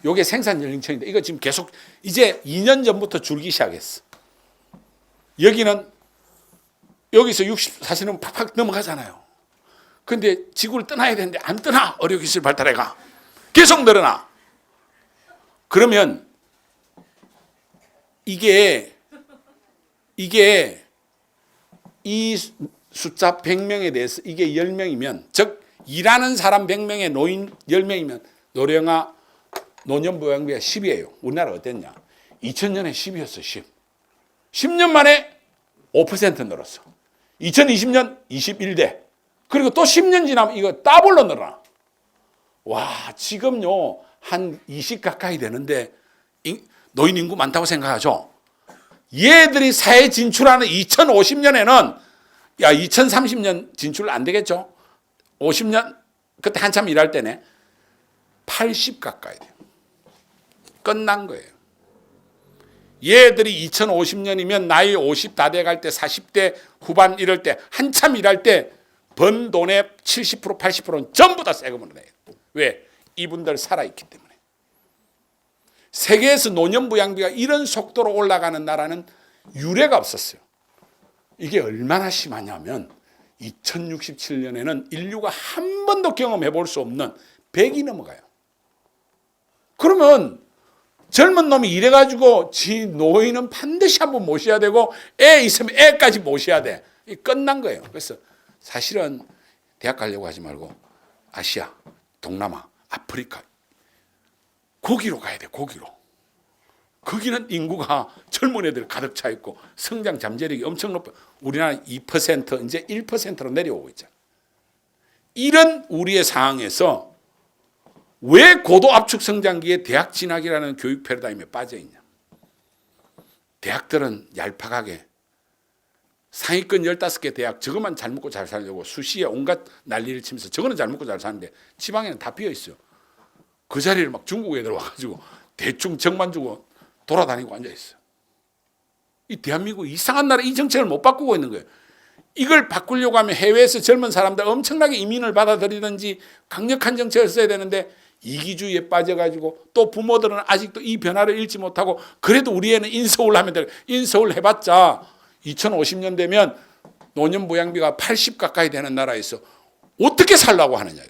이게 생산 연령층인데 이거 지금 계속 이제 2년 전부터 줄기 시작했어. 여기서 64세는 팍팍 넘어가잖아요. 근데 지구를 떠나야 되는데 안 떠나. 의료기술 발달해가. 계속 늘어나. 그러면 이게 이 숫자 100명에 대해서 이게 10명이면 즉 일하는 사람 100명에 노인 10명이면 노령화 노년부양비가 10이에요. 우리나라 어땠냐? 2000년에 10이었어. 10. 10년 만에 5% 늘었어. 2020년 21대. 그리고 또 10년 지나면 이거 더블로 늘어나. 와, 지금요 한 20 가까이 되는데 노인 인구 많다고 생각하죠? 얘들이 사회 진출하는 2050년에는 야 2030년 진출 안 되겠죠? 50년 그때 한참 일할 때네. 80 가까이 돼요. 끝난 거예요. 얘들이 2050년이면 나이 50 다 돼갈 때 40대 후반 이럴 때 한참 일할 때 번 돈의 70% 80%는 전부 다 세금으로 내요. 왜? 이분들 살아있기 때문에. 세계에서 노년부양비가 이런 속도로 올라가는 나라는 유례가 없었어요. 이게 얼마나 심하냐면 2067년에는 인류가 한 번도 경험해 볼 수 없는 100이 넘어가요. 그러면 젊은 놈이 이래가지고 지 노인은 반드시 한번 모셔야 되고 애 있으면 애까지 모셔야 돼. 끝난 거예요. 그래서 사실은 대학 가려고 하지 말고 아시아, 동남아, 아프리카 거기로 가야 돼. 거기로. 거기는 인구가 젊은 애들 가득 차 있고 성장 잠재력이 엄청 높아. 우리나라 2% 이제 1%로 내려오고 있잖아. 이런 우리의 상황에서 왜 고도 압축 성장기에 대학 진학이라는 교육 패러다임에 빠져 있냐? 대학들은 얄팍하게 상위권 15개 대학 저것만 잘 먹고 잘 살려고 수시에 온갖 난리를 치면서 저거는 잘 먹고 잘 사는데 지방에는 다 비어 있어요. 그 자리를 막 중국 애들 와가지고 대충 정만 주고 돌아다니고 앉아 있어요. 이 대한민국 이상한 나라 이 정책을 못 바꾸고 있는 거예요. 이걸 바꾸려고 하면 해외에서 젊은 사람들 엄청나게 이민을 받아들이든지 강력한 정책을 써야 되는데 이기주의에 빠져가지고 또 부모들은 아직도 이 변화를 읽지 못하고 그래도 우리 애는 인서울 하면 돼. 인서울 해봤자 2050년 되면 노년부양비가 80 가까이 되는 나라에서 어떻게 살라고 하느냐.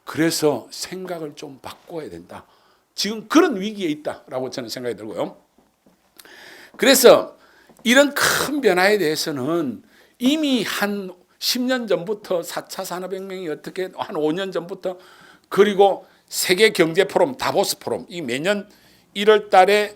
그래서 생각을 좀 바꿔야 된다. 지금 그런 위기에 있다라고 저는 생각이 들고요. 그래서 이런 큰 변화에 대해서는 이미 한 10년 전부터 4차 산업혁명이 어떻게 한 5년 전부터 그리고 세계 경제 포럼 다보스 포럼 이 매년 1월 달에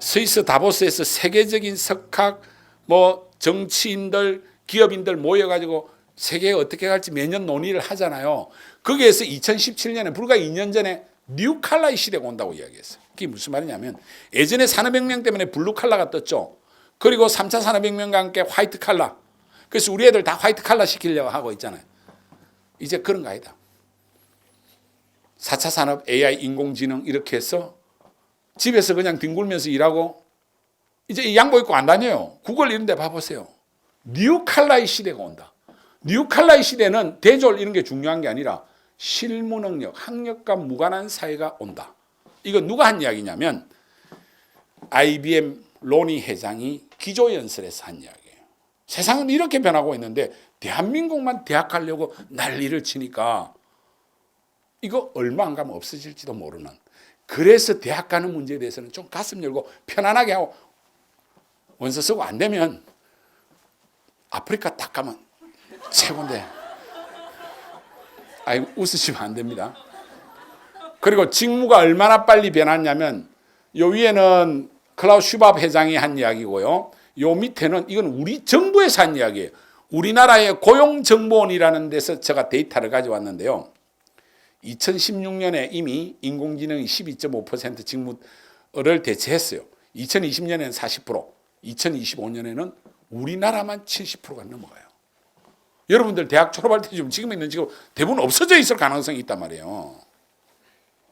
스위스 다보스에서 세계적인 석학 뭐 정치인들 기업인들 모여가지고 세계에 어떻게 갈지 매년 논의를 하잖아요. 거기에서 2017년에 불과 2년 전에 뉴칼라의 시대가 온다고 이야기했어요. 그게 무슨 말이냐면 예전에 산업혁명 때문에 블루칼라가 떴죠. 그리고 3차 산업혁명과 함께 화이트 칼라. 그래서 우리 애들 다 화이트 칼라 시키려고 하고 있잖아요. 이제 그런 거 아니다. 4차 산업, AI, 인공지능 이렇게 해서 집에서 그냥 뒹굴면서 일하고 이제 이 양복 입고 안 다녀요. 구글 이런 데 봐보세요. 뉴칼라의 시대가 온다. 뉴칼라의 시대는 대졸 이런 게 중요한 게 아니라 실무 능력, 학력과 무관한 사회가 온다. 이거 누가 한 이야기냐면 IBM 로니 회장이 기조연설에서 한 이야기예요. 세상은 이렇게 변하고 있는데 대한민국만 대학 가려고 난리를 치니까 이거 얼마 안 가면 없어질지도 모르는. 그래서 대학 가는 문제에 대해서는 좀 가슴 열고 편안하게 하고 원서 쓰고 안 되면 아프리카 딱 가면 최고인데. 아이 웃으시면 안 됩니다. 그리고 직무가 얼마나 빨리 변했냐면 요 위에는 클라우스 슈밥 회장이 한 이야기고요. 요 밑에는 이건 우리 정부에서 한 이야기예요. 우리나라의 고용정보원이라는 데서 제가 데이터를 가져왔는데요. 2016년에 이미 인공지능이 12.5% 직무를 대체했어요. 2020년에는 40%, 2025년에는 우리나라만 70%가 넘어가요. 여러분들 대학 졸업할 때 지금 있는 직업 대부분 없어져 있을 가능성이 있단 말이에요.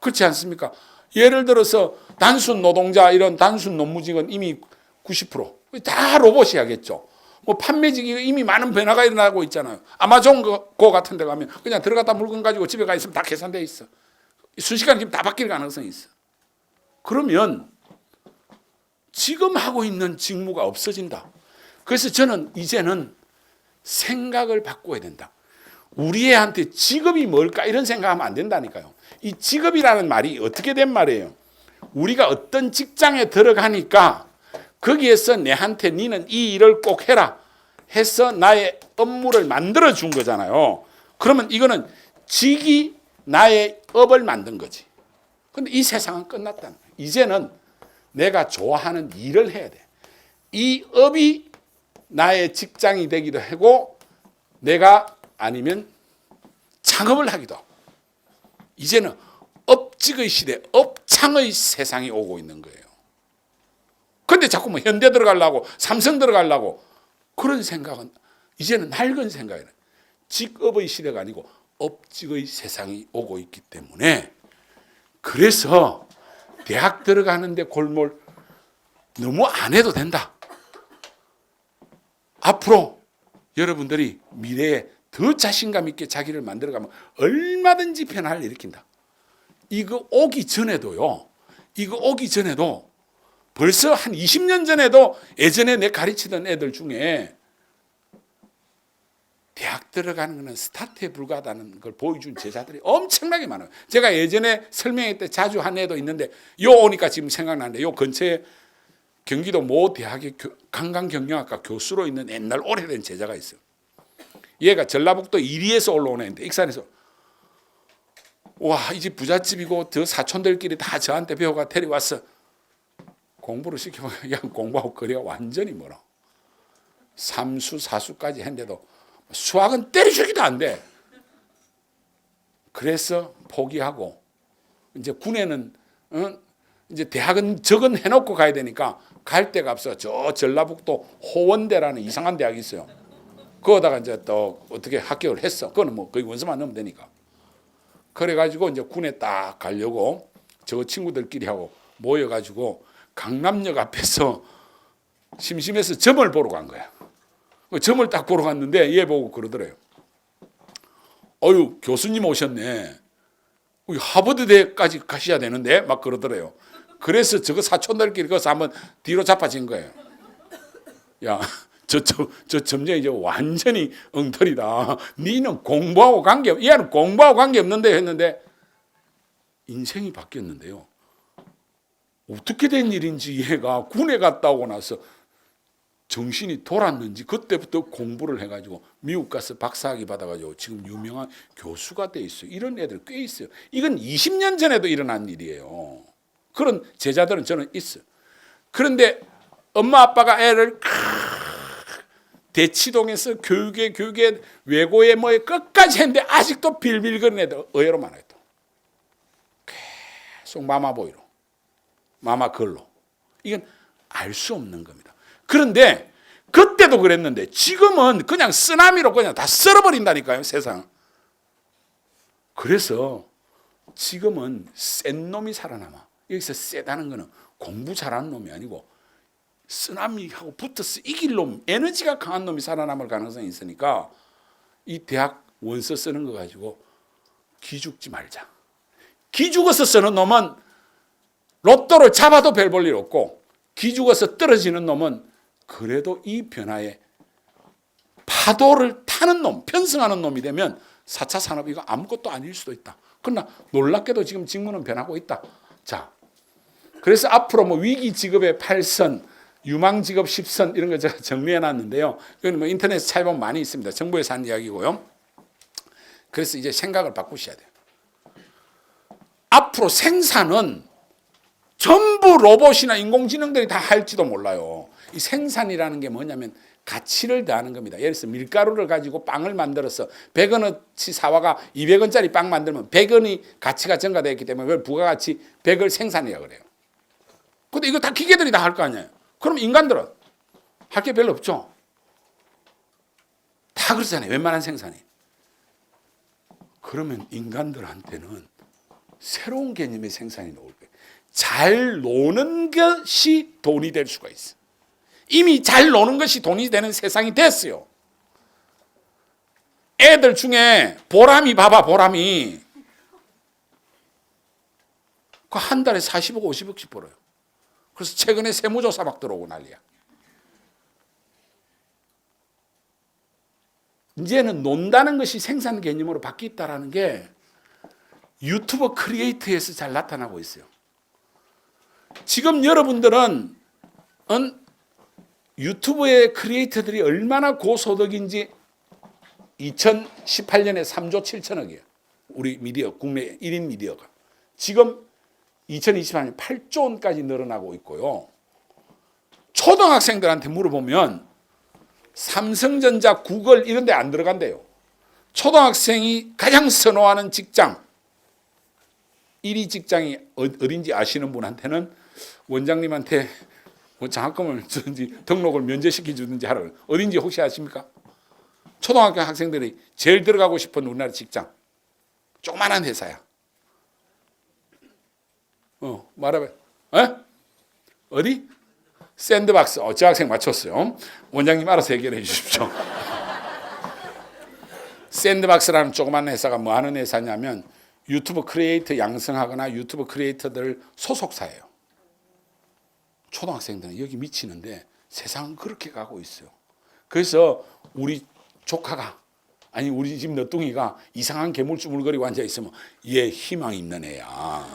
그렇지 않습니까? 예를 들어서 단순 노동자 이런 단순 노무직은 이미 90%다 로봇이 하겠죠. 뭐 판매직이 이미 많은 변화가 일어나고 있잖아요. 아마존 고 같은 데 가면 그냥 들어갔다 물건 가지고 집에 가 있으면 다 계산돼 있어. 순식간에 지금 다 바뀔 가능성이 있어. 그러면 지금 하고 있는 직무가 없어진다. 그래서 저는 이제는 생각을 바꿔야 된다. 우리 애한테 직업이 뭘까 이런 생각하면 안 된다니까요. 이 직업이라는 말이 어떻게 된 말이에요. 우리가 어떤 직장에 들어가니까 거기에서 내한테 니는 이 일을 꼭 해라 해서 나의 업무를 만들어 준 거잖아요. 그러면 이거는 직이 나의 업을 만든 거지. 근데 이 세상은 끝났다는 거예요. 이제는 내가 좋아하는 일을 해야 돼. 이 업이 나의 직장이 되기도 하고 내가 아니면 창업을 하기도 하고 이제는 업직의 시대, 업창의 세상이 오고 있는 거예요. 근데 자꾸 뭐 현대 들어가려고 삼성 들어가려고 그런 생각은 이제는 낡은 생각이에요. 직업의 시대가 아니고 업직의 세상이 오고 있기 때문에 그래서 대학 들어가는데 골몰 너무 안 해도 된다. 앞으로 여러분들이 미래에 더 자신감 있게 자기를 만들어가면 얼마든지 변화를 일으킨다. 이거 오기 전에도 벌써 한 20년 전에도 예전에 내 가르치던 애들 중에 대학 들어가는 것은 스타트에 불과하다는 걸 보여준 제자들이 엄청나게 많아요. 제가 예전에 설명회 때 자주 한 애도 있는데 요 오니까 지금 생각나는데 요 근처에 경기도 모 대학의 관광경영학과 교수로 있는 옛날 오래된 제자가 있어요. 얘가 전라북도 이리에서 올라오는 애인데 익산에서 와, 이 집 부잣집이고 저 사촌들끼리 다 저한테 배워가 데려왔어. 공부를 시켜보면 그냥 공부하고 거리가 완전히 멀어. 3수, 4수까지 했는데도 수학은 때려주기도 안 돼. 그래서 포기하고 이제 군에는 이제 대학은 적은 해놓고 가야 되니까 갈 데가 없어. 저 전라북도 호원대라는 이상한 대학이 있어요. 거기다가 이제 또 어떻게 합격을 했어. 그거는 뭐 거의 원서만 넣으면 되니까. 그래가지고 이제 군에 딱 가려고 저 친구들끼리 하고 모여가지고 강남역 앞에서 심심해서 점을 보러 간 거야. 점을 딱 보러 갔는데 얘 보고 그러더래요. 어유 교수님 오셨네. 하버드대까지 가셔야 되는데 막 그러더래요. 그래서 저거 사촌들끼리 거기서 한번 뒤로 자빠진 거예요. 야, 저 점쟁이 이제 완전히 엉터리다. 니는 공부하고 관계없, 얘는 공부하고 관계없는데 했는데 인생이 바뀌었는데요. 어떻게 된 일인지 얘가 군에 갔다 오고 나서 정신이 돌았는지 그때부터 공부를 해가지고 미국 가서 박사학위 받아가지고 지금 유명한 교수가 돼 있어요. 이런 애들 꽤 있어요. 이건 20년 전에도 일어난 일이에요. 그런 제자들은 저는 있어요. 그런데 엄마 아빠가 애를 대치동에서 교육에 외고에 뭐에 끝까지 했는데 아직도 빌빌거리는 애들 의외로 많아요. 또. 계속 마마보이로 마마걸로. 이건 알 수 없는 겁니다. 그런데 그때도 그랬는데 지금은 그냥 쓰나미로 그냥 다 썰어버린다니까요, 세상. 그래서 지금은 센 놈이 살아남아. 여기서 세다는 거는 공부 잘하는 놈이 아니고 쓰나미하고 붙어서 이길 놈, 에너지가 강한 놈이 살아남을 가능성이 있으니까 이 대학 원서 쓰는 거 가지고 기죽지 말자. 기죽어서 쓰는 놈은 로또를 잡아도 별 볼 일 없고 기죽어서 떨어지는 놈은 그래도 이 변화에 파도를 타는 놈, 편승하는 놈이 되면 4차 산업 이거 아무것도 아닐 수도 있다. 그러나 놀랍게도 지금 직무는 변하고 있다. 자, 그래서 앞으로 뭐 위기 직업의 8선, 유망 직업 10선 이런 거 제가 정리해 놨는데요. 이건 뭐 인터넷에 찾아보면 많이 있습니다. 정부에서 한 이야기고요. 그래서 이제 생각을 바꾸셔야 돼요. 앞으로 생산은 전부 로봇이나 인공지능들이 다 할지도 몰라요. 이 생산이라는 게 뭐냐면 가치를 더하는 겁니다. 예를 들어서 밀가루를 가지고 빵을 만들어서 100원어치 사와가 200원짜리 빵 만들면 100원이 가치가 증가되었기 때문에 그걸 부가가치 100을 생산이라고 그래요. 근데 이거 다 기계들이 다 할 거 아니에요. 그럼 인간들은 할 게 별로 없죠. 다 그렇잖아요. 웬만한 생산이. 그러면 인간들한테는 새로운 개념의 생산이 나올 거예요. 잘 노는 것이 돈이 될 수가 있어. 이미 잘 노는 것이 돈이 되는 세상이 됐어요. 애들 중에 보람이 봐봐, 보람이. 그 한 달에 40억, 50억씩 벌어요. 그래서 최근에 세무조사 막 들어오고 난리야. 이제는 논다는 것이 생산 개념으로 바뀌었다는 게 유튜버 크리에이터에서 잘 나타나고 있어요. 지금 여러분들은 유튜브의 크리에이터들이 얼마나 고소득인지 2018년에 3조 7천억이에요. 우리 미디어, 국내 1인 미디어가. 지금 2028년 8조 원까지 늘어나고 있고요. 초등학생들한테 물어보면 삼성전자, 구글 이런 데 안 들어간대요. 초등학생이 가장 선호하는 직장, 1위 직장이 어딘지 아시는 분한테는 원장님한테 뭐 장학금을 주든지 등록을 면제시켜 주든지 하라고. 어딘지 혹시 아십니까? 초등학교 학생들이 제일 들어가고 싶은 우리나라 직장. 조그만한 회사야. 말해봐요. 어디? 샌드박스. 저 학생 맞췄어요. 원장님 알아서 해결해 주십시오. 샌드박스라는 조그만 회사가 뭐 하는 회사냐면 유튜브 크리에이터 양성하거나 유튜브 크리에이터들 소속사예요. 초등학생들은 여기 미치는데 세상은 그렇게 가고 있어요. 그래서 우리 조카가 아니 우리 집 너뚱이가 이상한 괴물 주물거리고 앉아있으면 얘 희망 있는 애야.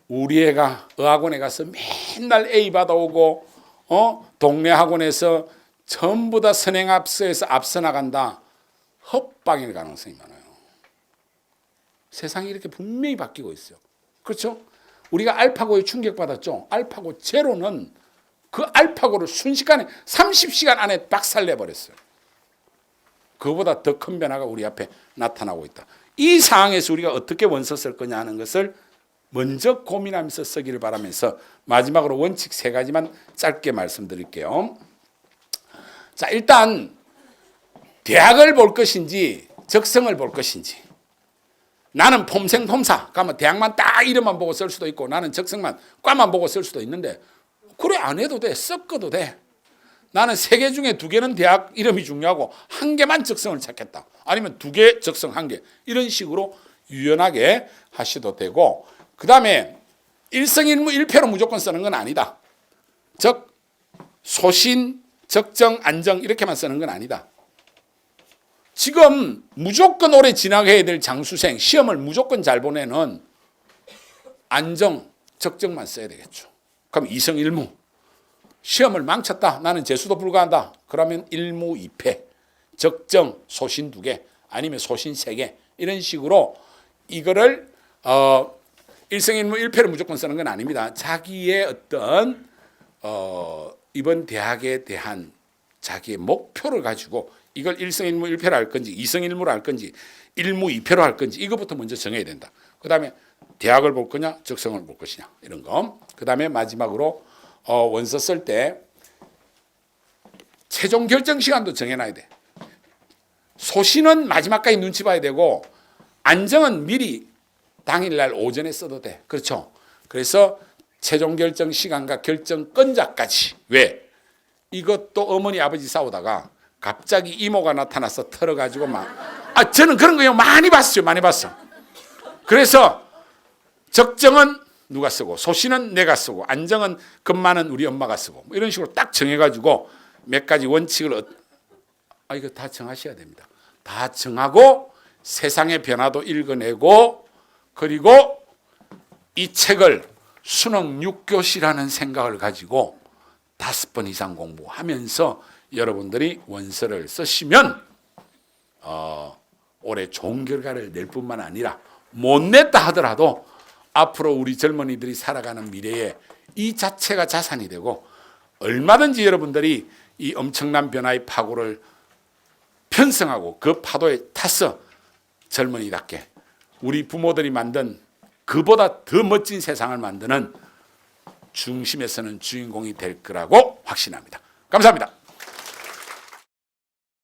우리 애가 의학원에 가서 맨날 A 받아오고 동네 학원에서 전부 다 선행합서에서 앞서 나간다. 헛방일 가능성이 많아요. 세상이 이렇게 분명히 바뀌고 있어요. 그렇죠? 우리가 알파고에 충격받았죠. 알파고 제로는 그 알파고를 순식간에 30시간 안에 박살내버렸어요. 그보다 더 큰 변화가 우리 앞에 나타나고 있다. 이 상황에서 우리가 어떻게 원서 쓸 거냐 하는 것을 먼저 고민하면서 쓰기를 바라면서 마지막으로 원칙 3가지만 짧게 말씀드릴게요. 자, 일단 대학을 볼 것인지 적성을 볼 것인지. 나는 폼생폼사 가면 대학만 딱 이름만 보고 쓸 수도 있고 나는 적성만 과만 보고 쓸 수도 있는데 그래 안 해도 돼. 섞어도 돼. 나는 3개 중에 2개는 대학 이름이 중요하고 1개만 적성을 찾겠다. 아니면 2개 적성 1개. 이런 식으로 유연하게 하셔도 되고 그 다음에 일성일무 일패로 무조건 쓰는 건 아니다. 즉 소신, 적정, 안정 이렇게만 쓰는 건 아니다. 지금 무조건 오래 진학해야 될 장수생 시험을 무조건 잘 보내는 안정, 적정만 써야 되겠죠. 그럼 이성일무 시험을 망쳤다. 나는 재수도 불가한다. 그러면 일무 2패 적정 소신 2개 아니면 소신 3개 이런 식으로 이거를 일성일무 1패를 무조건 쓰는 건 아닙니다. 자기의 어떤 이번 대학에 대한 자기의 목표를 가지고 이걸 일성일무 1패로 할 건지 이성일무로 할 건지 일무 2패로 할 건지 이것부터 먼저 정해야 된다. 그 다음에 대학을 볼 거냐 적성을 볼 것이냐 이런 거. 그 다음에 마지막으로 원서 쓸 때 최종 결정 시간도 정해놔야 돼. 소신은 마지막까지 눈치 봐야 되고 안정은 미리 당일날 오전에 써도 돼. 그렇죠? 그래서 최종 결정 시간과 결정권자까지. 왜? 이것도 어머니 아버지 싸우다가 갑자기 이모가 나타나서 털어가지고 저는 그런 거 많이 봤어요. 많이 봤어. 그래서 적정은 누가 쓰고 소신은 내가 쓰고 안정은 급만은 우리 엄마가 쓰고 이런 식으로 딱 정해가지고 몇 가지 원칙을 이거 다 정하셔야 됩니다. 다 정하고 세상의 변화도 읽어내고 그리고 이 책을 수능 6교시라는 생각을 가지고 5번 이상 공부하면서 여러분들이 원서를 쓰시면 올해 좋은 결과를 낼 뿐만 아니라 못 냈다 하더라도 앞으로 우리 젊은이들이 살아가는 미래에 이 자체가 자산이 되고 얼마든지 여러분들이 이 엄청난 변화의 파고를 편성하고 그 파도에 타서 젊은이답게 우리 부모들이 만든 그보다 더 멋진 세상을 만드는 중심에 서는 주인공이 될 거라고 확신합니다. 감사합니다.